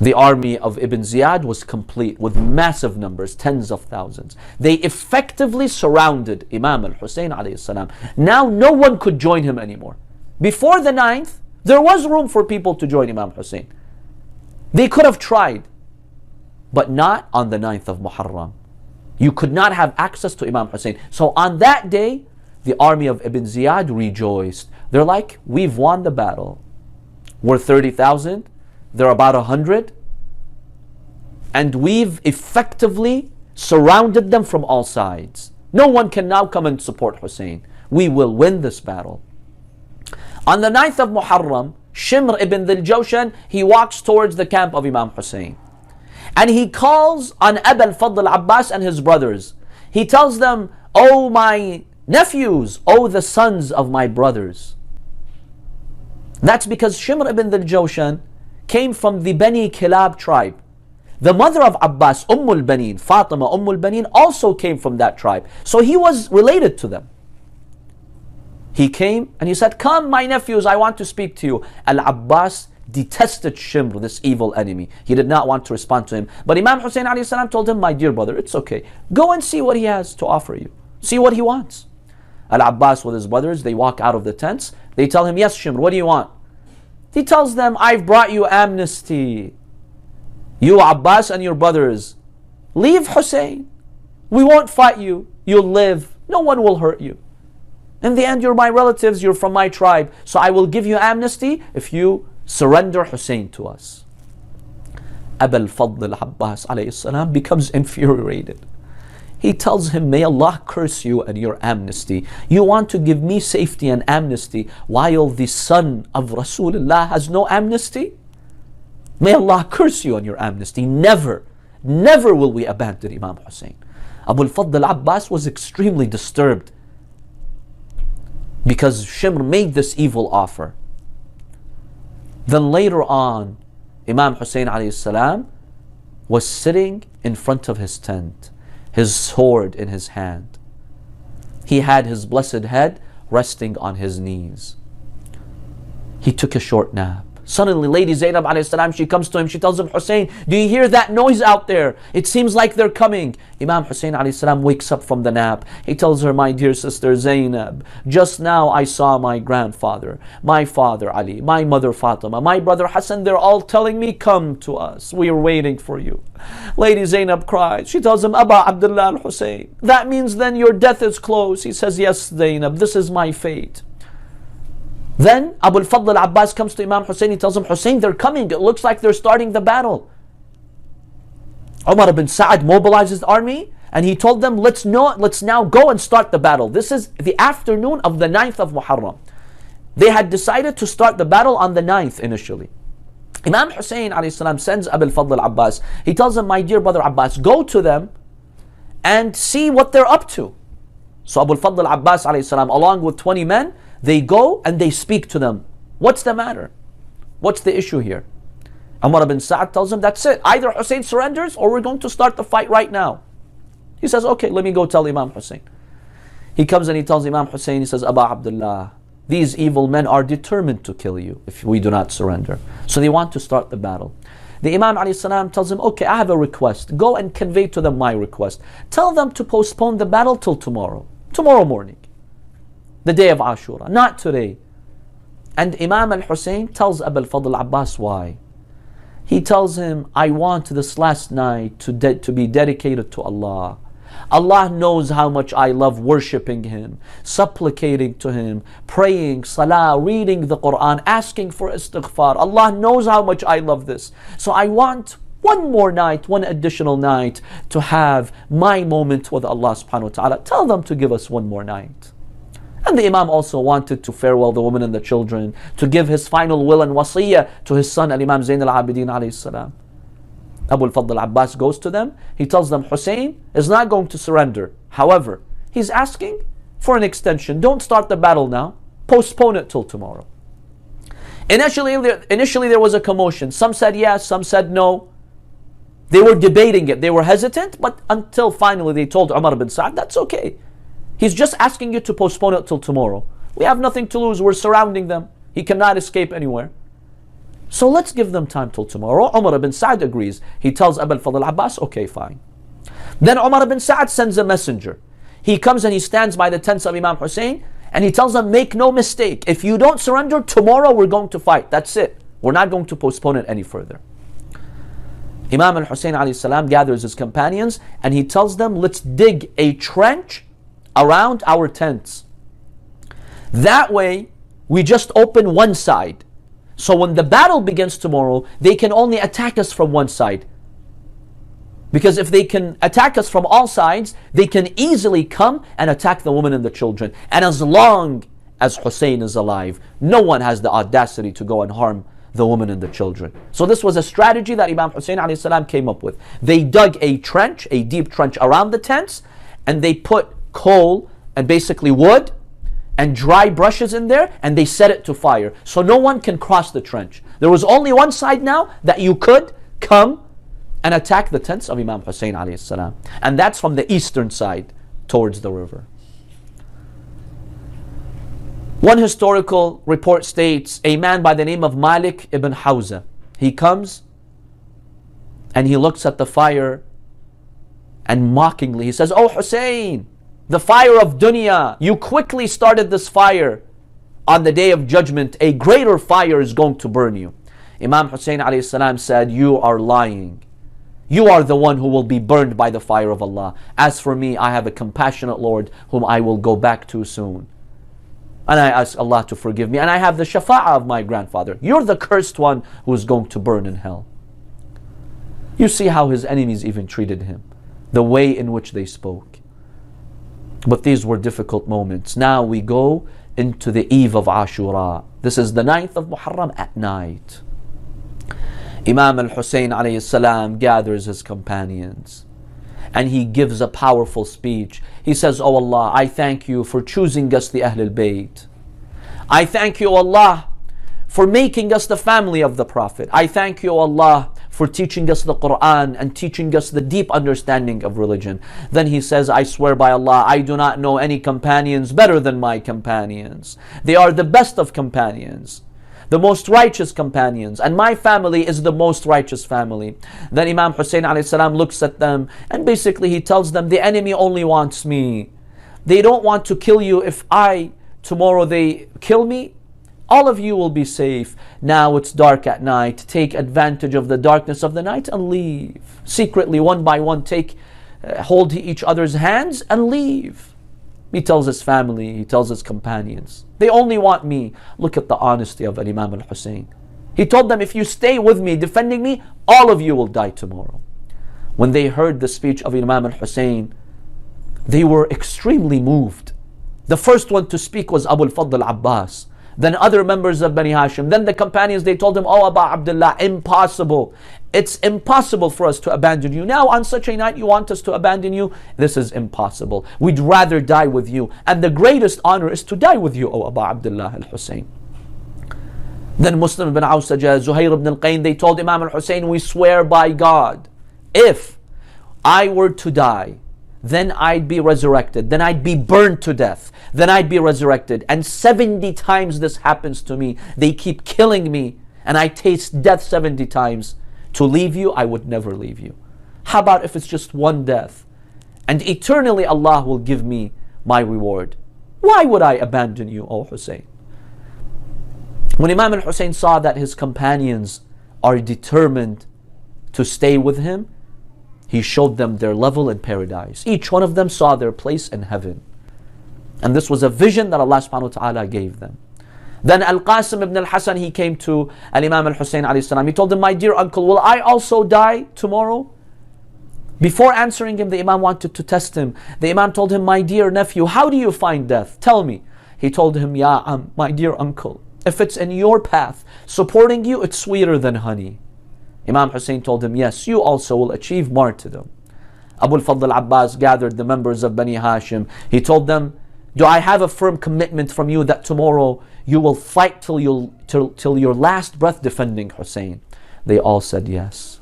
The army of Ibn Ziyad was complete with massive numbers, tens of thousands. They effectively surrounded Imam al-Hussein alayhi salam. Now no one could join him anymore. Before the 9th, there was room for people to join Imam Hussein. They could have tried, but not on the 9th of Muharram. You could not have access to Imam Hussein. So on that day, the army of Ibn Ziyad rejoiced. They're like, we've won the battle. We're 30,000. They're about 100. And we've effectively surrounded them from all sides. No one can now come and support Hussein. We will win this battle. On the 9th of Muharram, Shimr ibn Dhil Jawshan, he walks towards the camp of Imam Hussein. And he calls on Abu al-Fadl Abbas and his brothers. He tells them, oh my nephews, oh the sons of my brothers. That's because Shimr ibn Dhil Jawshan came from the Bani Kilab tribe. The mother of Abbas, Ummul Banin, Fatima Ummul Banin, also came from that tribe. So he was related to them. He came and he said, come my nephews, I want to speak to you. Al-Abbas detested Shimr, this evil enemy. He did not want to respond to him. But Imam Hussein alayhi salam told him, my dear brother, it's okay. Go and see what he has to offer you. See what he wants. Al-Abbas with his brothers, they walk out of the tents. They tell him, yes Shimr, what do you want? He tells them, I've brought you amnesty. You Abbas and your brothers, leave Hussein. We won't fight you. You'll live. No one will hurt you. In the end, you're my relatives. You're from my tribe. So I will give you amnesty if you surrender Hussein to us. Abu al-Fadl al-Abbas alayhi salam becomes infuriated. He tells him, may Allah curse you and your amnesty. You want to give me safety and amnesty while the son of Rasulullah has no amnesty? May Allah curse you on your amnesty. Never, never will we abandon Imam Hussein. Abu al-Fadl al-Abbas was extremely disturbed because Shimr made this evil offer. Then later on, Imam Hussein alayhi salam was sitting in front of his tent, his sword in his hand. He had his blessed head resting on his knees. He took a short nap. Suddenly, Lady Zainab alayhi salam, she comes to him, she tells him, Hussein, do you hear that noise out there? It seems like they're coming. Imam Hussein alayhi salam wakes up from the nap. He tells her, my dear sister Zainab, just now I saw my grandfather, my father Ali, my mother Fatima, my brother Hassan, they're all telling me, come to us, we are waiting for you. Lady Zainab cries. She tells him, Aba Abdullah al-Hussein, that means then your death is close. He says, yes Zainab, this is my fate. Then Abu al-Fadl al-Abbas comes to Imam Hussein. He tells him, Hussein, they're coming. It looks like they're starting the battle. Umar ibn Sa'd mobilizes the army and he told them, let's now go and start the battle. This is the afternoon of the 9th of Muharram. They had decided to start the battle on the 9th initially. Imam Hussein alayhi salam sends Abu al-Fadl al-Abbas. He tells him, my dear brother Abbas, go to them and see what they're up to. So Abu al-Fadl al-Abbas alayhi salam, along with 20 men, they go and they speak to them. What's the matter? What's the issue here? Umar ibn Sa'd tells him, that's it. Either Hussein surrenders or we're going to start the fight right now. He says, okay, let me go tell Imam Hussein. He comes and he tells Imam Hussein, he says, Aba Abdullah, these evil men are determined to kill you if we do not surrender. So they want to start the battle. The Imam alayhi salam tells him, okay, I have a request. Go and convey to them my request. Tell them to postpone the battle till tomorrow. Tomorrow morning. The day of Ashura. Not today. And Imam al-Hussein tells Abu al-Fadl Abbas why. He tells him, I want this last night to be dedicated to Allah. Allah knows how much I love worshipping Him, supplicating to Him, praying, salah, reading the Quran, asking for istighfar. Allah knows how much I love this. So I want one more night, one additional night to have my moment with Allah subhanahu wa ta'ala. Tell them to give us one more night. And the Imam also wanted to farewell the women and the children, to give his final will and wasiyah to his son Al-Imam Zain al-Abidin alayhi salam. Abu al-Fadl Abbas goes to them. He tells them Hussein is not going to surrender. However, he's asking for an extension. Don't start the battle now. Postpone it till tomorrow. Initially there was a commotion. Some said yes, some said no. They were debating it. They were hesitant, but until finally they told Umar ibn Sa'd, that's okay. He's just asking you to postpone it till tomorrow. We have nothing to lose. We're surrounding them. He cannot escape anywhere. So let's give them time till tomorrow. Umar ibn Sa'd agrees. He tells Abu al-Fadl Abbas, okay, fine. Then Umar ibn Sa'd sends a messenger. He comes and he stands by the tents of Imam Hussein and he tells them, make no mistake. If you don't surrender, tomorrow we're going to fight. That's it. We're not going to postpone it any further. Imam al-Hussein alayhi salam gathers his companions and he tells them, let's dig a trench around our tents. That way, we just open one side. So when the battle begins tomorrow, they can only attack us from one side. Because if they can attack us from all sides, they can easily come and attack the women and the children. And as long as Hussein is alive, no one has the audacity to go and harm the women and the children. So this was a strategy that Imam Hussein alayhi salam came up with. They dug a trench, a deep trench around the tents, and they put coal and basically wood and dry brushes in there, and they set it to fire. So no one can cross the trench. There was only one side now that you could come and attack the tents of Imam Hussein alayhi salam. And that's from the eastern side towards the river. One historical report states a man by the name of Malik ibn Hawza. He comes and he looks at the fire and mockingly he says, "Oh Hussein, the fire of dunya, you quickly started this fire. On the day of judgment, a greater fire is going to burn you." Imam Hussein alayhi salam said, "You are lying. You are the one who will be burned by the fire of Allah. As for me, I have a compassionate Lord whom I will go back to soon. And I ask Allah to forgive me. And I have the shafa'ah of my grandfather. You're the cursed one who is going to burn in hell." You see how his enemies even treated him, the way in which they spoke. But these were difficult moments. Now we go into the eve of Ashura. This is the 9th of Muharram at night. Imam al-Hussein alayhi salam gathers his companions and he gives a powerful speech. He says, "Oh Allah, I thank you for choosing us the Ahlul Bayt. I thank you, Allah, for making us the family of the Prophet. I thank you, Allah, for teaching us the Quran and teaching us the deep understanding of religion." Then he says, "I swear by Allah, I do not know any companions better than my companions. They are the best of companions, the most righteous companions, and my family is the most righteous family." Then Imam Hussein alayhi salam looks at them and basically he tells them, "The enemy only wants me. They don't want to kill you. If tomorrow they kill me, all of you will be safe. Now it's dark at night. Take advantage of the darkness of the night and leave. Secretly, one by one, hold each other's hands and leave." He tells his family, he tells his companions, "They only want me." Look at the honesty of Imam al-Hussein. He told them, "If you stay with me, defending me, all of you will die tomorrow." When they heard the speech of Imam al-Hussein, they were extremely moved. The first one to speak was Abu al-Fadl al-Abbas. Then other members of Bani Hashim. Then the companions, they told him, oh Aba Abdullah, impossible. It's impossible for us to abandon you. Now on such a night you want us to abandon you? This is impossible. We'd rather die with you. And the greatest honor is to die with you, O Aba Abdullah al-Hussein. Then Muslim ibn Awsajah, Zuhair ibn al-Qayn, they told Imam al-Hussein, we swear by God, if I were to die, then I'd be resurrected, then I'd be burned to death, then I'd be resurrected. And 70 times this happens to me. They keep killing me and I taste death 70 times. To leave you, I would never leave you. How about if it's just one death? And eternally Allah will give me my reward. Why would I abandon you, O Hussein? When Imam al-Hussein saw that his companions are determined to stay with him, he showed them their level in paradise. Each one of them saw their place in heaven. And this was a vision that Allah subhanahu wa ta'ala gave them. Then Al-Qasim ibn al-Hasan, he came to Al-Imam al-Hussein alayhi salam. He told him, my dear uncle, will I also die tomorrow? Before answering him, the Imam wanted to test him. The Imam told him, my dear nephew, how do you find death? Tell me. He told him, my dear uncle, if it's in your path, supporting you, it's sweeter than honey. Imam Hussein told him, yes, you also will achieve martyrdom. Abu al-Fadl al-Abbas gathered the members of Bani Hashim. He told them, do I have a firm commitment from you that tomorrow you will fight till your last breath defending Hussein? They all said yes.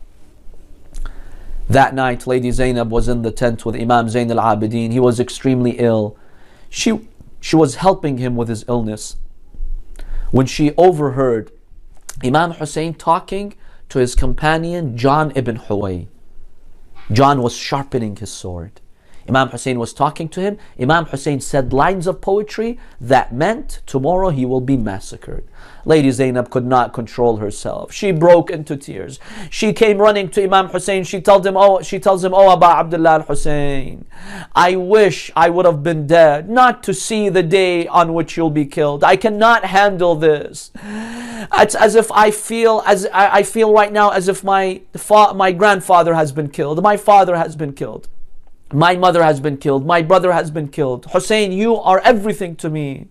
That night, Lady Zainab was in the tent with Imam Zain al-Abidin. He was extremely ill. She was helping him with his illness, when she overheard Imam Hussein talking to his companion John ibn Huway. John was sharpening his sword. Imam Hussein was talking to him. Imam Hussein said lines of poetry that meant tomorrow he will be massacred. Lady Zainab could not control herself. She broke into tears. She came running to Imam Hussein. She tells him, oh Aba Abdullah al-Hussein, I wish I would have been dead, not to see the day on which you'll be killed. I cannot handle this. It's as if I feel right now as if my grandfather has been killed, my father has been killed, my mother has been killed, my brother has been killed. Hussein, you are everything to me.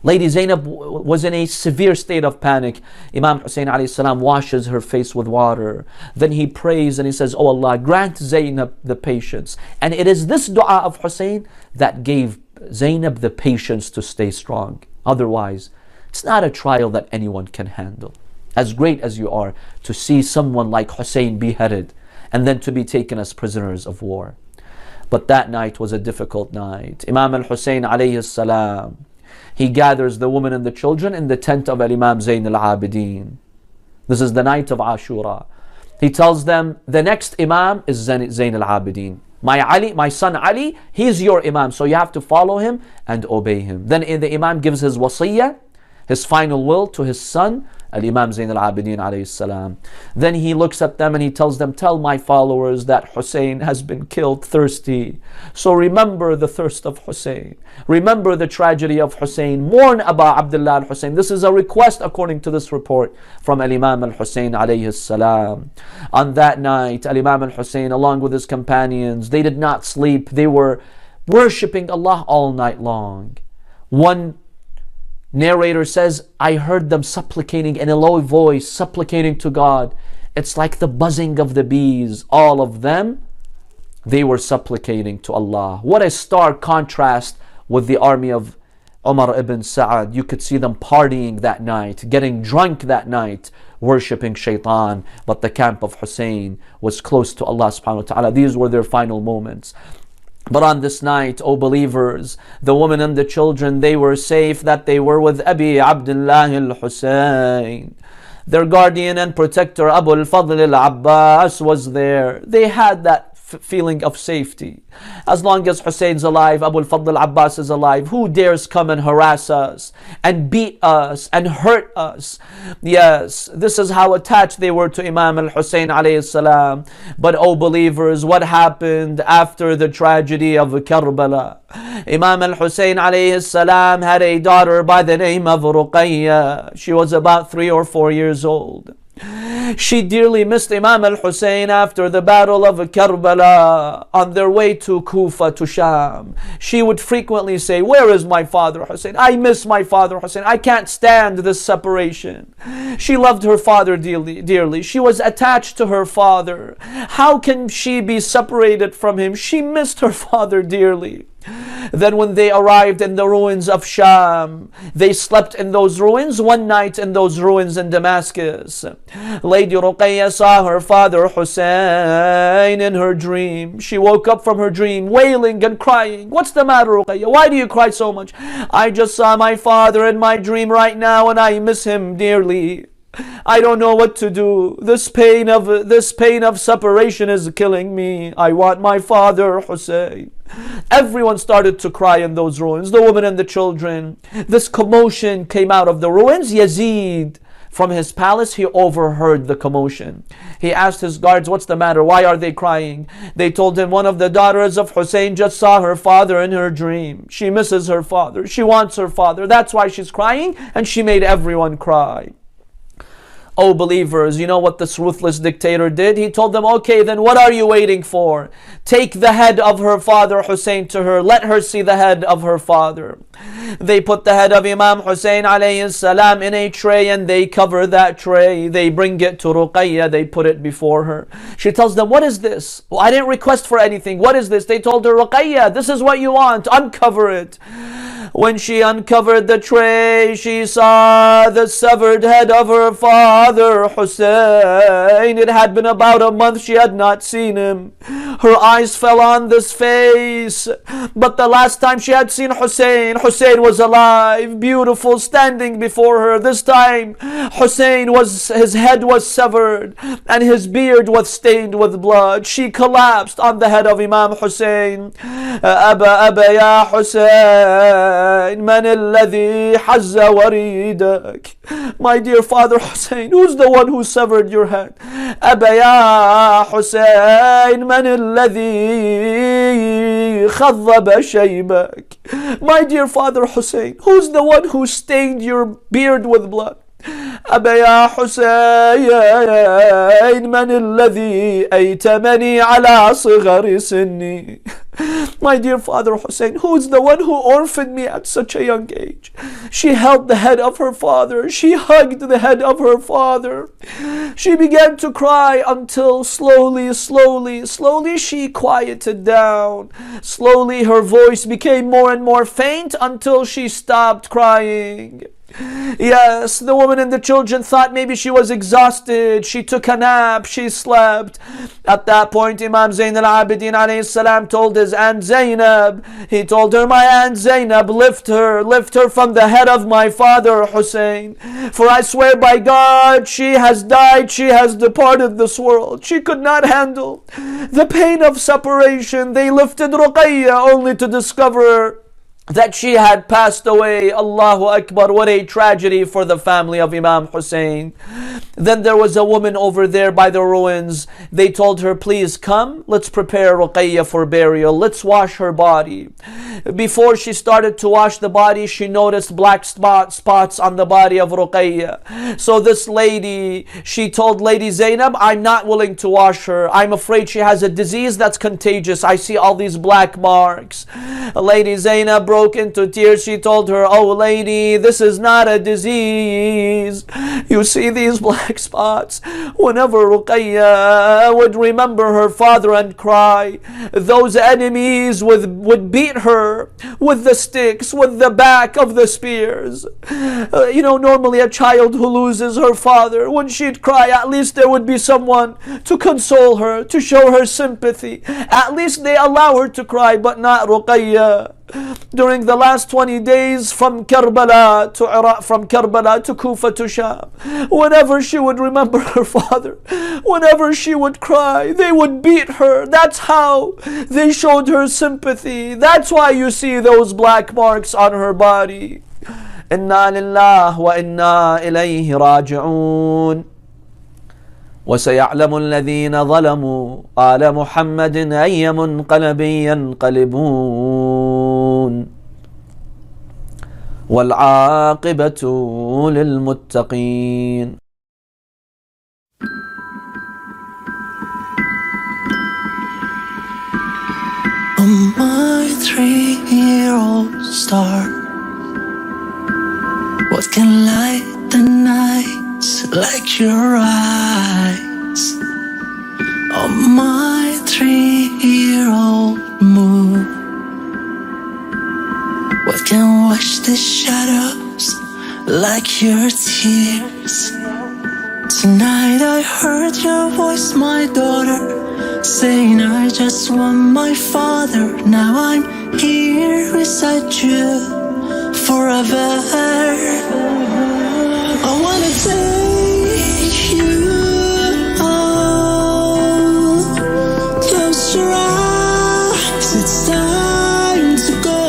Lady Zainab was in a severe state of panic. Imam Hussein alayhi salam washes her face with water. Then he prays and he says, oh Allah, grant Zainab the patience. And it is this dua of Hussein that gave Zainab the patience to stay strong. Otherwise, it's not a trial that anyone can handle. As great as you are, to see someone like Hussein beheaded and then to be taken as prisoners of war. But that night was a difficult night. Imam al-Hussein alayhi salam, he gathers the women and the children in the tent of Imam Zain al-Abidin. This is the night of Ashura. He tells them, the next Imam is Zain al-Abidin. My son Ali, he's your Imam, so you have to follow him and obey him. Then the Imam gives his wasiyah, his final will, to his son, Al-Imam Zain al-Abidin alayhi salam. Then he looks at them and he tells them, tell my followers that Hussein has been killed thirsty. So remember the thirst of Hussein. Remember the tragedy of Hussein. Mourn Aba Abdullah al-Hussein. This is a request according to this report from Al-Imam al-Hussein alayhi salam. On that night, Al-Imam al-Hussein along with his companions, they did not sleep. They were worshipping Allah all night long. One narrator says, I heard them supplicating in a low voice, supplicating to God. It's like the buzzing of the bees. All of them, they were supplicating to Allah. What a stark contrast with the army of Umar ibn Sa'ad. You could see them partying that night, getting drunk that night, worshipping shaitan. But the camp of Hussein was close to Allah subhanahu wa ta'ala. These were their final moments. But on this night, O believers, the women and the children, they were safe that they were with Abi Abdullah al-Hussein. Their guardian and protector, Abu al-Fadl al-Abbas, was there. They had that feeling of safety. As long as Hussein's alive, Abu al-Fadl al-Abbas is alive, who dares come and harass us and beat us and hurt us? Yes, this is how attached they were to Imam al-Hussein alayhi salam. But O believers, what happened after the tragedy of Karbala? Imam al-Hussein alayhi salam had a daughter by the name of Ruqayya. She was about 3 or 4 years old. She dearly missed Imam al-Hussein after the battle of Karbala on their way to Kufa, to Sham. She would frequently say, "Where is my father Hussein? I miss my father Hussein. I can't stand this separation." She loved her father dearly. She was attached to her father. How can she be separated from him? She missed her father dearly. Then when they arrived in the ruins of Sham, they slept in those ruins one night in those ruins in Damascus. Lady Ruqayya saw her father Hussein in her dream. She woke up from her dream wailing and crying. "What's the matter, Ruqayya? Why do you cry so much?" "I just saw my father in my dream right now and I miss him dearly. I don't know what to do. This pain of separation is killing me. I want my father Hussein." Everyone started to cry in those ruins, the women and the children. This commotion came out of the ruins. Yazid, from his palace, he overheard the commotion. He asked his guards, "What's the matter? Why are they crying?" They told him, "One of the daughters of Hussein just saw her father in her dream. She misses her father. She wants her father. That's why she's crying," and she made everyone cry. Oh believers, you know what this ruthless dictator did? He told them, "Okay, then what are you waiting for? Take the head of her father Hussein to her. Let her see the head of her father." They put the head of Imam Hussein alayhi salam in a tray and they cover that tray. They bring it to Ruqayya. They put it before her. She tells them, "What is this? Well, I didn't request for anything. What is this?" They told her, "Ruqayya, this is what you want. Uncover it." When she uncovered the tray, she saw the severed head of her father Hussein. It had been about a month she had not seen him. Her eyes fell on this face. But the last time she had seen Hussein, Hussein was alive, beautiful, standing before her. This time, his head was severed and his beard was stained with blood. She collapsed on the head of Imam Hussein. "Aba ya Hussein, man alladhi hazza waridak." My dear father Hussein, who's the one who severed your head? "Aba ya Hussein, man alladhi khadhaba shaybak." My dear father Hussein, who's the one who stained your beard with blood? "أبا يا حسين من الذي أيتمني على صغر سني." My dear father Hussein, who is the one who orphaned me at such a young age? She held the head of her father. She hugged the head of her father. She began to cry until slowly she quieted down. Slowly her voice became more and more faint until she stopped crying. Yes, the woman and the children thought maybe she was exhausted. She took a nap. She slept. At that point, Imam Zain al-Abidin alayhi salam told his aunt Zainab. He told her, "My aunt Zainab, lift her from the head of my father Hussein. For I swear by God, she has died. She has departed this world." She could not handle the pain of separation. They lifted Ruqayya only to discover that she had passed away. Allahu Akbar, what a tragedy for the family of Imam Hussein. Then there was a woman over there by the ruins. They told her, "Please come, let's prepare Ruqayya for burial. Let's wash her body." Before she started to wash the body, she noticed black spots on the body of Ruqayya. So this lady, she told Lady Zainab, "I'm not willing to wash her. I'm afraid she has a disease that's contagious. I see all these black marks." Lady Zainab broke into tears. She told her, "Oh lady, this is not a disease. You see these black spots? Whenever Ruqayya would remember her father and cry, those enemies would beat her with the sticks, with the back of the spears. Normally a child who loses her father, when she'd cry, at least there would be someone to console her, to show her sympathy. At least they allow her to cry, but not Ruqayya. During the last 20 days from Karbala to Iraq, from Karbala to Kufa to Sham, whenever she would remember her father, whenever she would cry, they would beat her. That's how they showed her sympathy. That's why you see those black marks on her body." Inna lillahi wa inna ilayhi raji'un. وسيعلم الذين ظلموا آل محمد أي منقلب ينقلبون والعاقبة للمتقين. my 3-year-old star, what can light the nights like your eyes? Oh, my 3-year-old moon, what can wash the shadows like your tears? Tonight I heard your voice, my daughter, saying I just want my father. Now I'm here beside you forever. I wanna take you home. Close your eyes, it's time to go.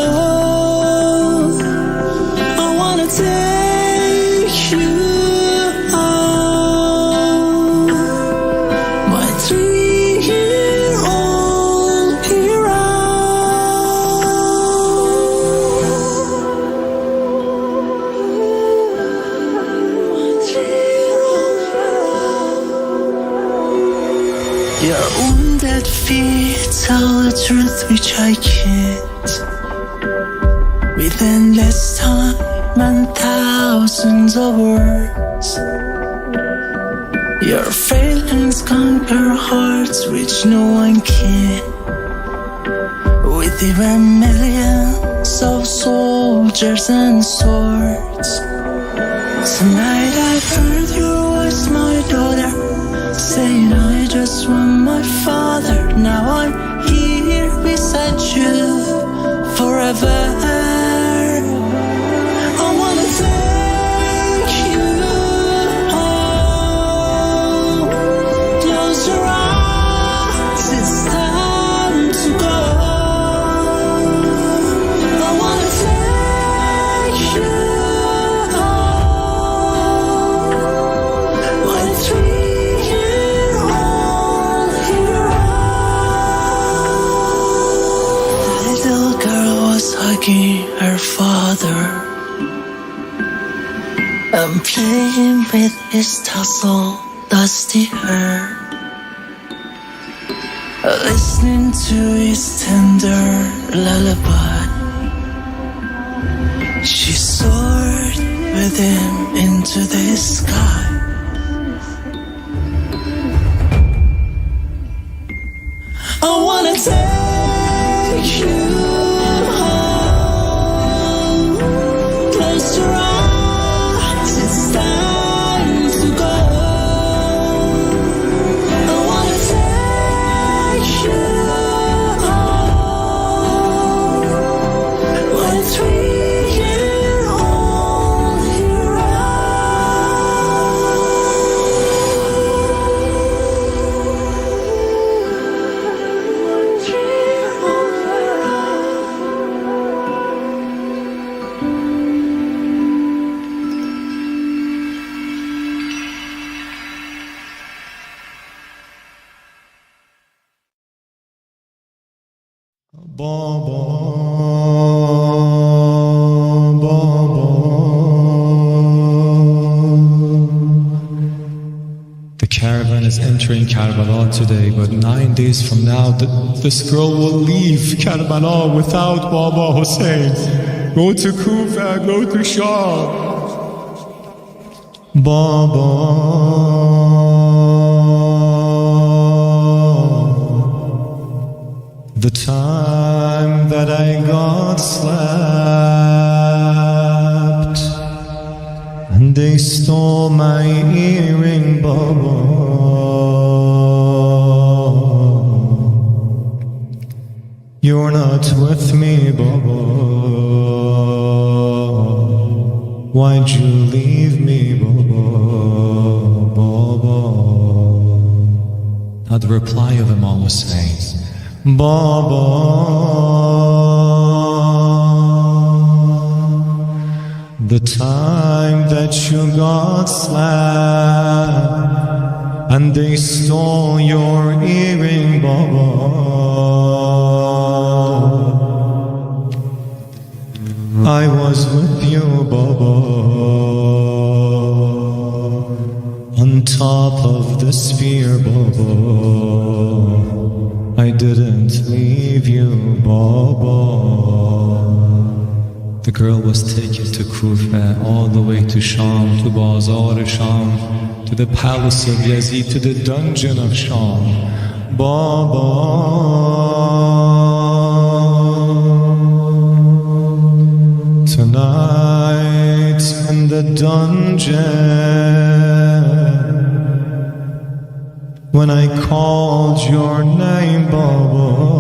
I wanna take you home, my 3-year-old hero. Your wounded feet tell the truth which I can't. With endless time and thousands of words, your failings conquer hearts which no one can. With even millions of soldiers and swords. Tonight I heard your voice, my daughter, saying I just want my father. Now I'm here beside you forever. I wanna take you home. Close your eyes, it's time to go. I wanna take you home, my 3-year-old hero. The little girl was hugging her father and playing with his tousled, dusty hair, listening to his tender lullaby. She soared with him into the sky. I wanna take you home. Close your eyes, it's time to go. I wanna take you home, my 3-year-old hero. Baba, Baba. The caravan is entering Karbala today, but 9 days from now, this girl will leave Karbala without Baba Hussein. Go to Kufa, go to Sham. Baba, the time that I got slapped and they stole my earring, Baba. You're not with me, Baba. Why'd you leave me, Baba? Baba. Now the reply of Imam was saying, Baba, the time that you got slapped and they stole your earring, Baba, I was with you, Baba, on top of the spear, Baba. I didn't leave you, Baba. The girl was taken to Kufa, all the way to Sham, to Bazar Sham, to the palace of Yazid, to the dungeon of Sham. Baba, tonight in the dungeon, when I called your name, Baba,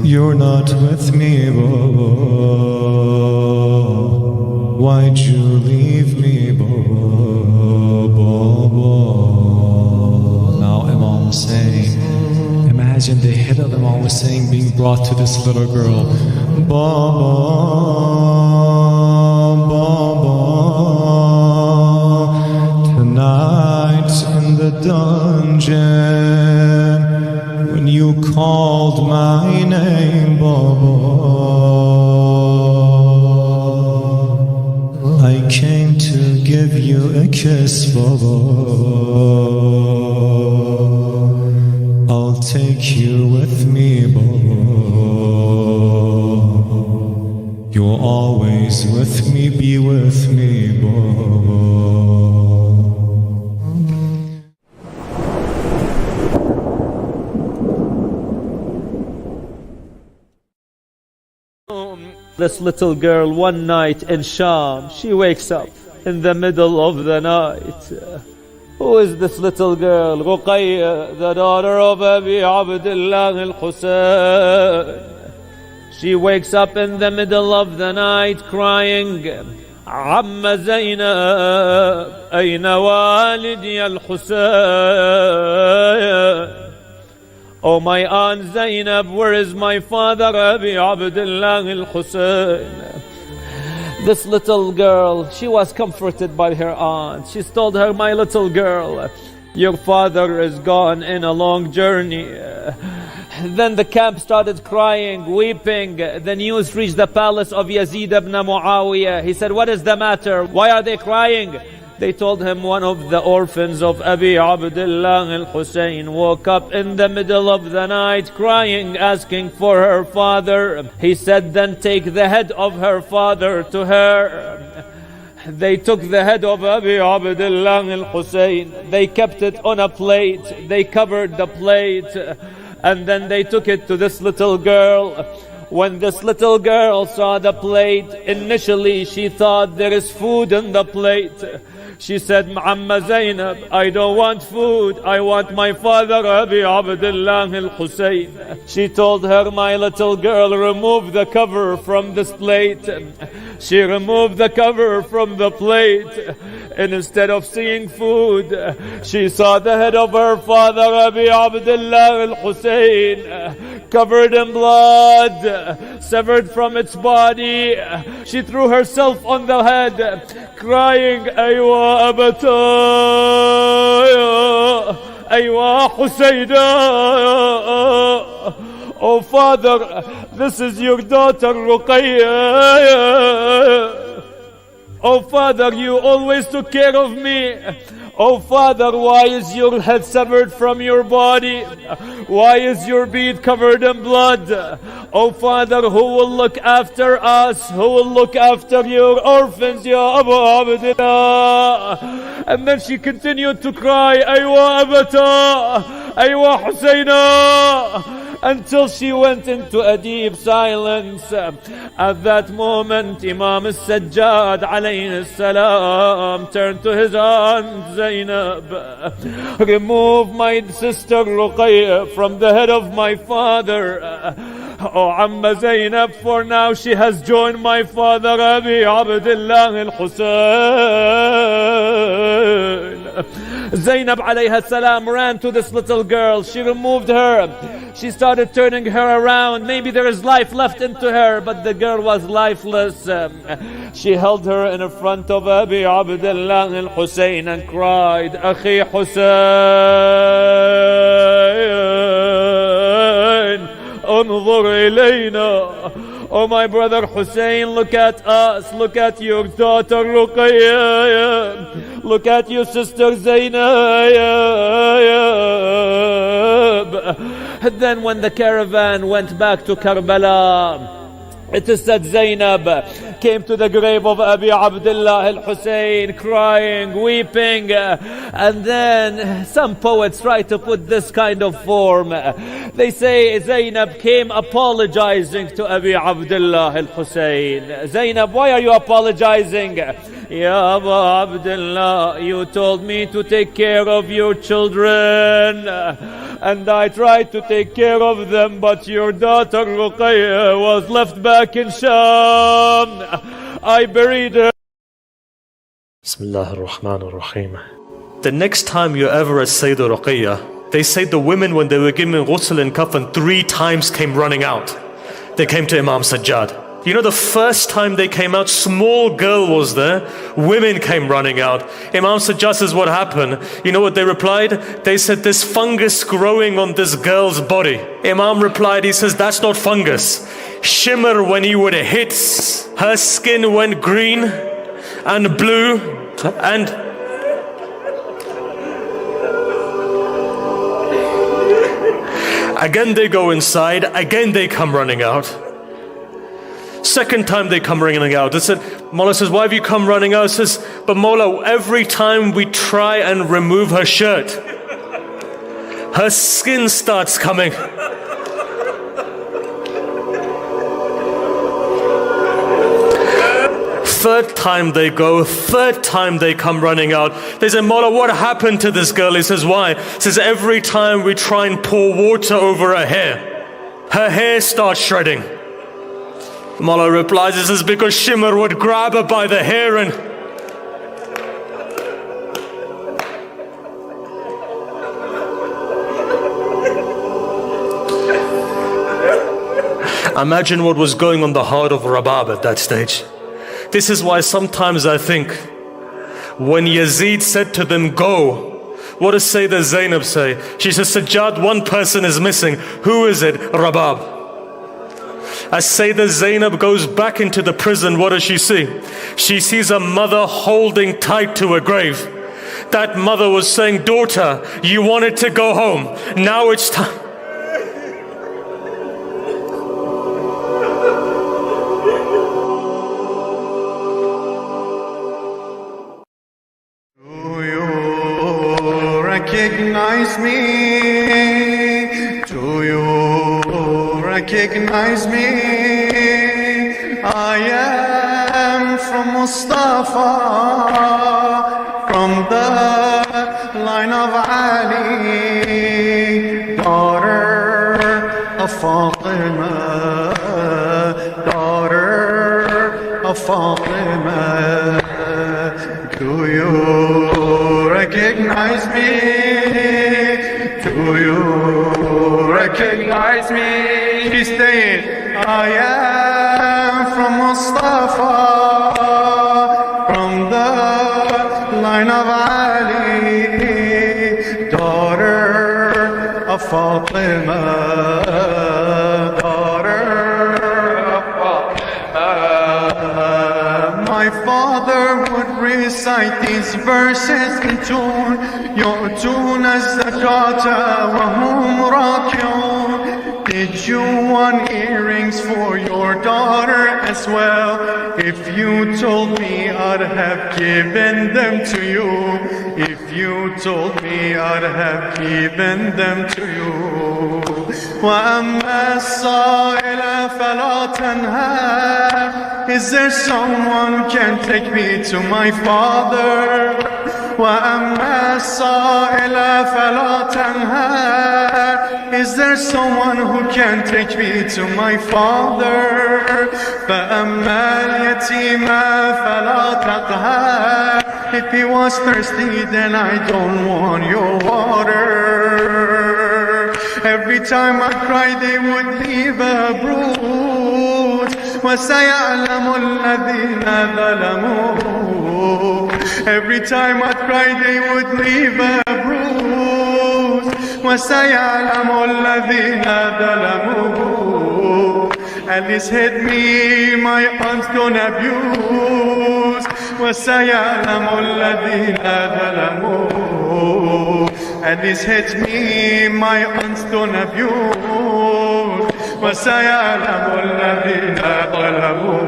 you're not with me, Baba. Why'd you leave me, Baba? Now Imam was saying, imagine the head of Imam was saying, being brought to this little girl, Baba, Baba, tonight in the dungeon, when you called my name, Baba, I came to give you a kiss, Baba. I'll take you with me, Baba. You're always with me, be with me, Baba. This little girl one night in Sham, she wakes up in the middle of the night. Who is this little girl? Ruqayya, the daughter of Abi Abdullah al-Husayn. She wakes up in the middle of the night crying, Amma Zainab, ayna walidi al-Husayn. Oh my aunt Zainab, where is my father Abi Abdullah al-Husayn? This little girl, she was comforted by her aunt. She told her, my little girl, your father is gone in a long journey. Then the camp started crying, weeping. The news reached the palace of Yazid ibn Muawiyah. He said, what is the matter? Why are they crying? They told him one of the orphans of Abi Abdullah al-Husayn woke up in the middle of the night crying, asking for her father. He said, then take the head of her father to her. They took the head of Abi Abdullah al-Husayn. They kept it on a plate. They covered the plate. And then they took it to this little girl. When this little girl saw the plate, initially she thought there is food in the plate. She said, Amma Zainab, I don't want food. I want my father, Abi Abdullah al-Husayn. She told her, my little girl, remove the cover from this plate. She removed the cover from the plate. And instead of seeing food, she saw the head of her father, Abi Abdullah al-Husayn, covered in blood, severed from its body. She threw herself on the head, crying, Aywa Abataya, Aywa Husayna. Oh father, this is your daughter Ruqayya. Oh father, you always took care of me. Oh father, why is your head severed from your body? Why is your beard covered in blood? Oh father, who will look after us? Who will look after your orphans, Ya Abu Abdullah? And then she continued to cry, Aywa Abata, Aywa Husayna, until she went into a deep silence. At that moment, Imam al-Sajjad alayhi salam turned to his aunt Zainab. Remove my sister Ruqayya from the head of my father. Oh Amma Zainab, for now she has joined my father Abi Abdullah al-Husayn. Zainab alayha salam ran to this little girl. She removed her. She started turning her around. Maybe there is life left into her, but the girl was lifeless. She held her in front of Abi Abdullah al-Husayn and cried, Akhi Husayn, انظر إلينا. Oh my brother Hussein, look at us, look at your daughter Ruqayya, look at your sister Zainab. And then when the caravan went back to Karbala, it is said Zainab came to the grave of Abi Abdullah al-Hussein crying, weeping, and then some poets try to put this kind of form. They say Zainab came apologizing to Abi Abdullah al-Hussein. Zainab, why are you apologizing? Ya Abu Abdullah, you told me to take care of your children, and I tried to take care of them, but your daughter Ruqayya was left back in Sham. I buried her. Bismillah ar-Rahman ar-Rahim. The next time you're ever at Sayyidah Ruqayya, they say the women, when they were given ghusl and kafan, 3 times came running out. They came to Imam Sajjad. You know, the first time they came out, small girl was there, women came running out. Imam Sajjad says, what happened? You know what they replied? They said, there's fungus growing on this girl's body. Imam replied, he says, that's not fungus. Shimmer, when he would hit, her skin went green and blue and again they go inside, again they come running out. Second time they come running out. They said, Mawla says, why have you come running out? He says, but Mawla, every time we try and remove her shirt, her skin starts coming. Third time they go, third time they come running out. They say, Mawla, what happened to this girl? He says, why? He says, every time we try and pour water over her hair starts shredding. Mawla replies, this is because Shimmer would grab her by the hair and imagine what was going on the heart of Rabab at that stage. This is why sometimes I think when Yazid said to them, go, what does Sayyidah Zainab say? She says, Sajjad, one person is missing. Who is it? Rabab. As Sayyidah Zainab goes back into the prison, what does she see? She sees a mother holding tight to a grave. That mother was saying, daughter, you wanted to go home. Now it's time. Do you recognize me? Do you recognize me? I am from Mustafa, from the line of Ali, daughter of Fatima, daughter of Fatima. Do you recognize me? Do you recognize me? She's saying, I am from Mustafa, from the line of Ali, daughter of Fatima, daughter of Fatima. My father would recite these verses in tune. يؤتون الزكاة وهم راكعون. Did you want earrings for your daughter as well? If you told me, I'd have given them to you. If you told me, I'd have given them to you. وَأَمَّا السَّائِلَ فَلَا تَنْهَرْ. Is there someone who can take me to my father? وَأَمَّا السَّائِلَ فَلَا تَنْهَرْ. Is there someone who can take me to my father? فَأَمَّا الْيَتِيمَ فَلَا تَقْهَرْ. If he was thirsty, then I don't want your water. Every time I cry, they would leave a bruise. وَسَيَعْلَمُ الَّذِينَ ظَلَمُوا. Every time I cry, they would leave a bruise. وَسَيَعْلَمُ الَّذِينَ ظَلَمُوا. At least hit me, my aunts don't abuse. وسيعلم الذين ظلموا. At least hit me, my aunts don't abuse. وسيعلم الذين ظلموا.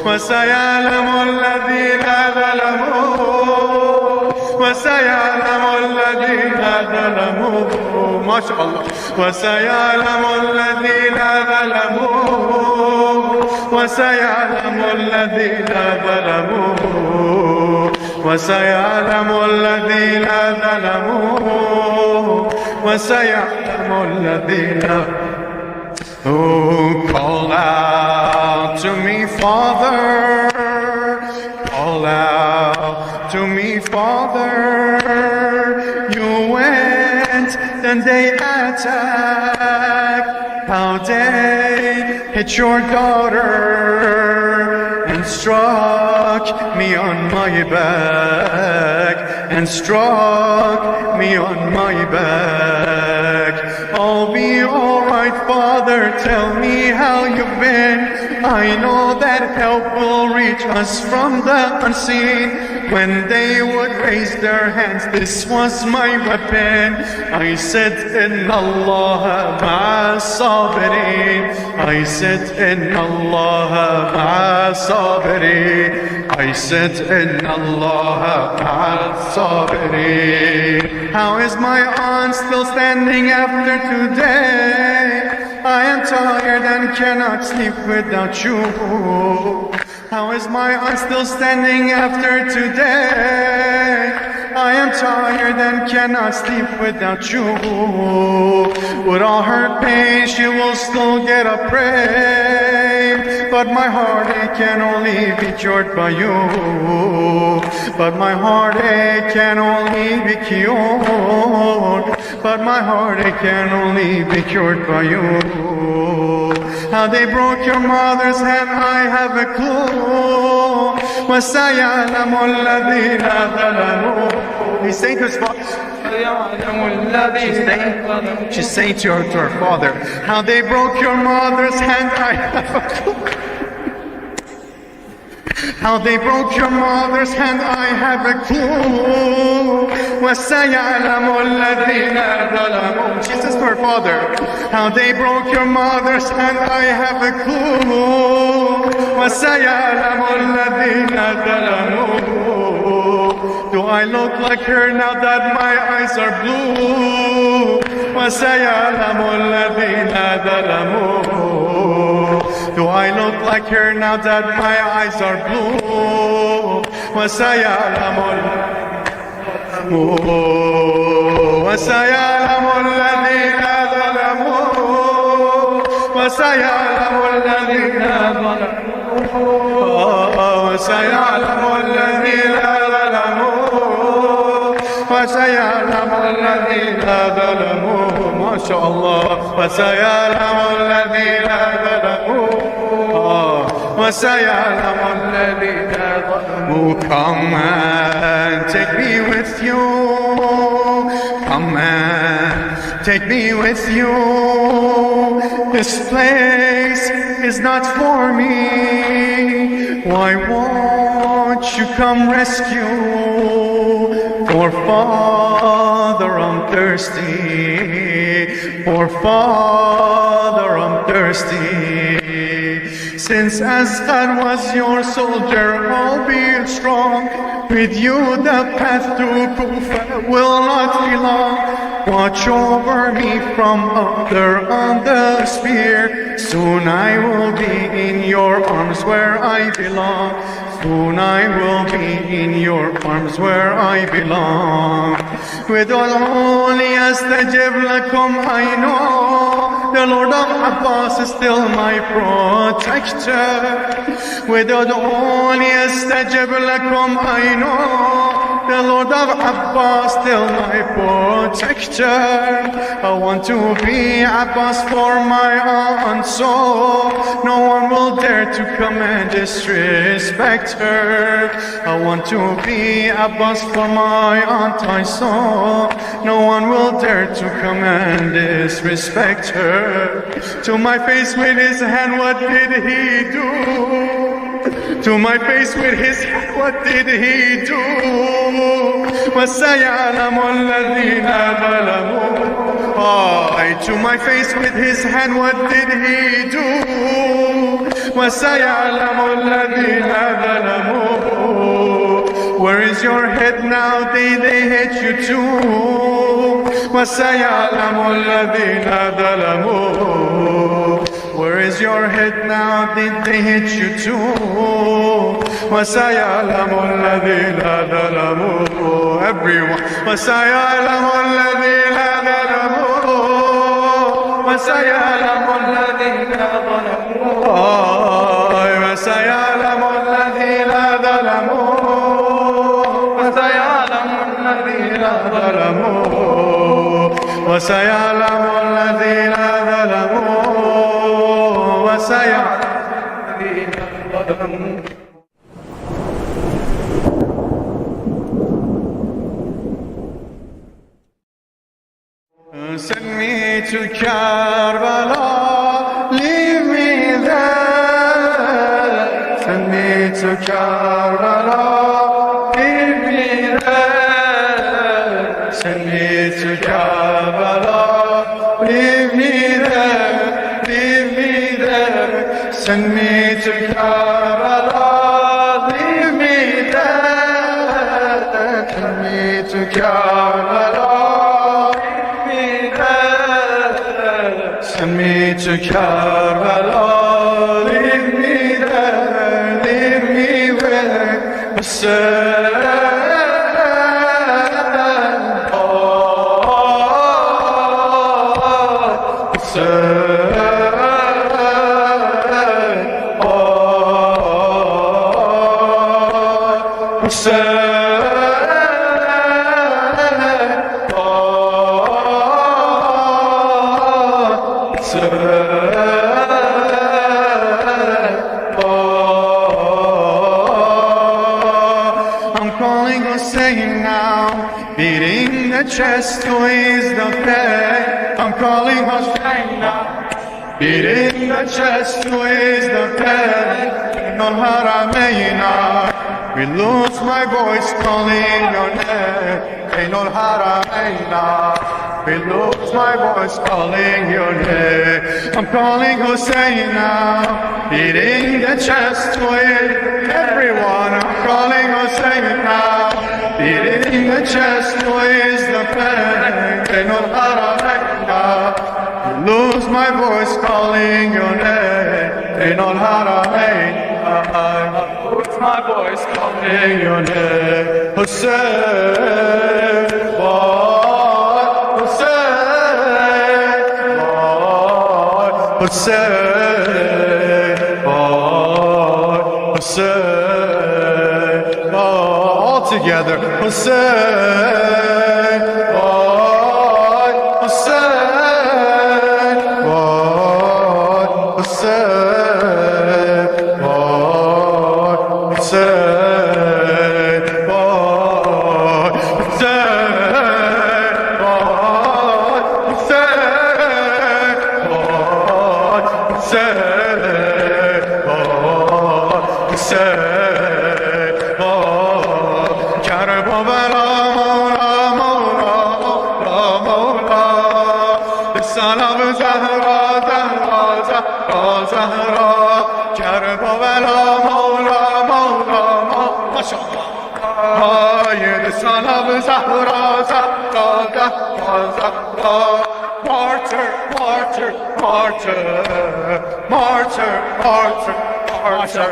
وسيعلم الذين ظلموا. وسيعلم الذين ظلموا. ما شاء الله. وسيعلم الذين ظلموا. وسيعلم الذين ظلموا. وسيعلم الذين ظلموا. وسيعلم الذين. Oh, call out to me, Father. Call out to me, Father. You went, then they attacked. How they hit your daughter and struck me on my back. And struck me on my back. I'll be alright, Father, tell me how you've been. I know that help will reach us from the unseen. When they would raise their hands, this was my weapon. I said, Inna Allah ma'as-sabirin. I said, Inna Allah ma'as-sabirin. I said, Inna Allah ma'as-sabirin. How is my aunt still standing after today? I am tired and cannot sleep without you. How is my aunt still standing after today? I am tired and cannot sleep without you. With all her pain, she will still get a pray. But my heartache can only be cured by you. But my heartache can only be cured. But my heartache can only be cured by you. How they broke your mother's hand, I have a clue. وَسَيَعْلَمُ الَّذِينَ ظَلَمُوا. He's saying to his father. She's saying to her father, how they broke your mother's hand, I have a clue. How they broke your mother's hand, I have a clue. وَسَيَعْلَمُ الَّذِينَ ظَلَمُوا. She says to her father, how they broke your mother's hand, I have a clue. وَسَيَعْلَمُ الَّذِينَ ظَلَمُوا. Do I look like her now that my eyes are blue? وَسَيَعْلَمُ الَّذِينَ ظَلَمُوا. Do I look like her now that my eyes are blue? وَسَيَعْلَمُ وَسَيَعْلَمُ الَّذِينَ ظَلَمُوا. وَسَيَعْلَمُ الَّذِينَ ظَلَمُوا. وَسَيَعْلَمُ الَّذِينَ ظَلَمُوا. وَسَيَعْلَمُ الَّذِينَ ظَلَمُوا. ما شاء الله. وَسَيَعْلَمُ الَّذِينَ ظَلَمُوا. وَسَيَعْلَمُ الَّذِينَ ظَلَمُوا. Come and take me with you. Come and take me with you. This place is not for me. Why won't you come rescue? For Father, I'm thirsty. For Father, I'm thirsty. Since Asghar was your soldier, I'll be strong. With you the path to Kufa will not be long. Watch over me from up there on the spear. Soon I will be in your arms where I belong. Soon I will be in your arms where I belong. With only astajib lakum, I know the Lord of Abbas is still my protector. With only astajib lakum, I know the Lord of Abbas, still my protector. I want to be Abbas for my aunt, so no one will dare to come and disrespect her. I want to be Abbas for my aunt, I saw. No one will dare to come and disrespect her. To my face with his hand, what did he do? To my face with his hand, what did he do? وَسَيَعْلَمُ الَّذِينَ ظَلَمُوا. To my face with his hand, what did he do? وَسَيَعْلَمُ الَّذِينَ ظَلَمُوا. Where is your head now? They hate you too. وَسَيَعْلَمُ الَّذِينَ ظَلَمُوا. Where is your head now? Did they hit you too? وَسَيَعْلَمُ الَّذِينَ ظَلَمُوا. Everyone. وَسَيَعْلَمُ الَّذِينَ ظَلَمُوا. وَسَيَعْلَمُ الَّذِينَ ظَلَمُوا. وَسَيَعْلَمُ الَّذِينَ ظَلَمُوا. وَسَيَعْلَمُ الَّذِينَ ظَلَمُوا. وَسَيَعْلَمُ الَّذِينَ ظَلَمُوا. Send me to Karbala, leave me there. Send me to Karbala, leave me there. Send me to Karbala, leave me there. Leave me there. Send me to Karbala, leave me there. Send me to Karbala. Send me to Karbala, leave me there, leave me where Hussein. Chest to ease the pain. I'm calling Hussein now. Beating the chest to ease the pain. Non Haramayna. We lose my voice calling your name. Non Haramayna. We lose my voice calling your name. I'm calling Hussein now. Beating the chest to ease everyone. I'm calling Hussein now. Beating the chest to ease the pain. Lose my voice calling your name. Lose my voice calling your name. Hussein, Hussein, Hussein, Hussein. All together. Hussein, Hussein, Hussein, Hussein, Martyr, martyr, martyr, martyr, martyr, martyr,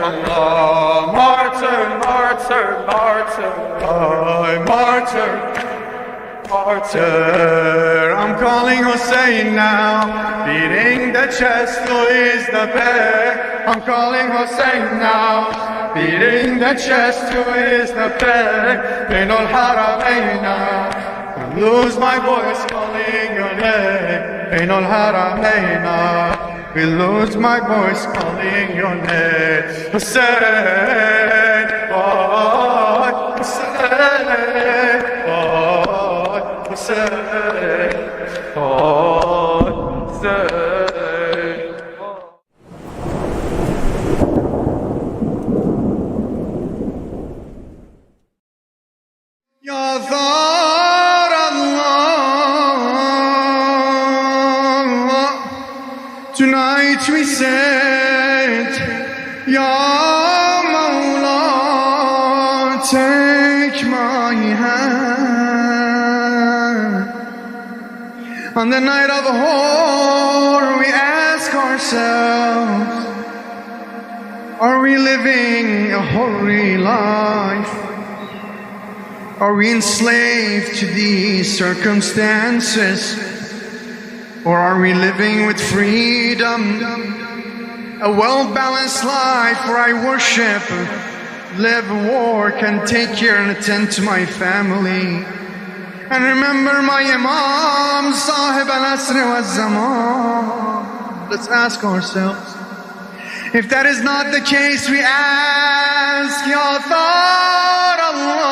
martyr, martyr, martyr, martyr, martyr. I'm calling Hussein now, beating the chest to ease the pain. I'm calling Hussein now, beating the chest to ease the pain. Bain al-Haramain, lose my voice calling your name. Bain al-Haramain, will lose my voice calling your name. Hussein, oh, Hussein, oh, Hussein, oh, Hussein. Ya Thar Allah, tonight we said, Ya Mawla, take my hand. On the night of horror, we ask ourselves, are we living a hoary life? Are we enslaved to these circumstances? Or are we living with freedom? A well-balanced life where I worship, live, work, and take care and attend to my family. And remember my Imam, Sahib al-Asr wa Zaman. Let's ask ourselves. If that is not the case, we ask, Ya Thar Allah,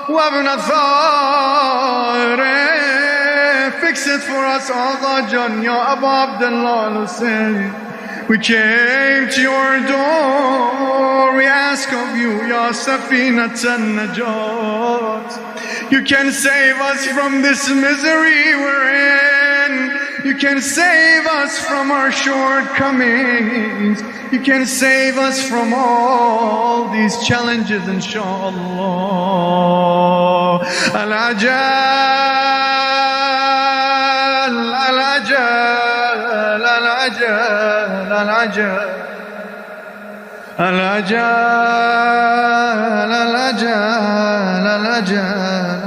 Wabna Thar, fix it for us, Allah Jan, Ya Abu Abdullah al-Hussein. We came to your door, we ask of you, Ya Safinat al-Najat. You can save us from this misery we're in. You can save us from our shortcomings. You can save us from all these challenges, inshallah. Al-Ajal, Al-Ajal, Al-Ajal, Al-Ajal, Al-Ajal, Al-Ajal, Al-Ajal,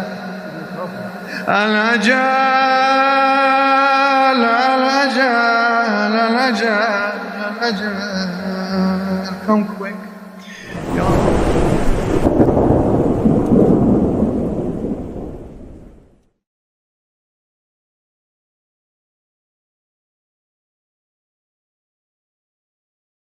Al-Ajal, Al-Ajal, Al-Ajal, Al-Ajal, come quick.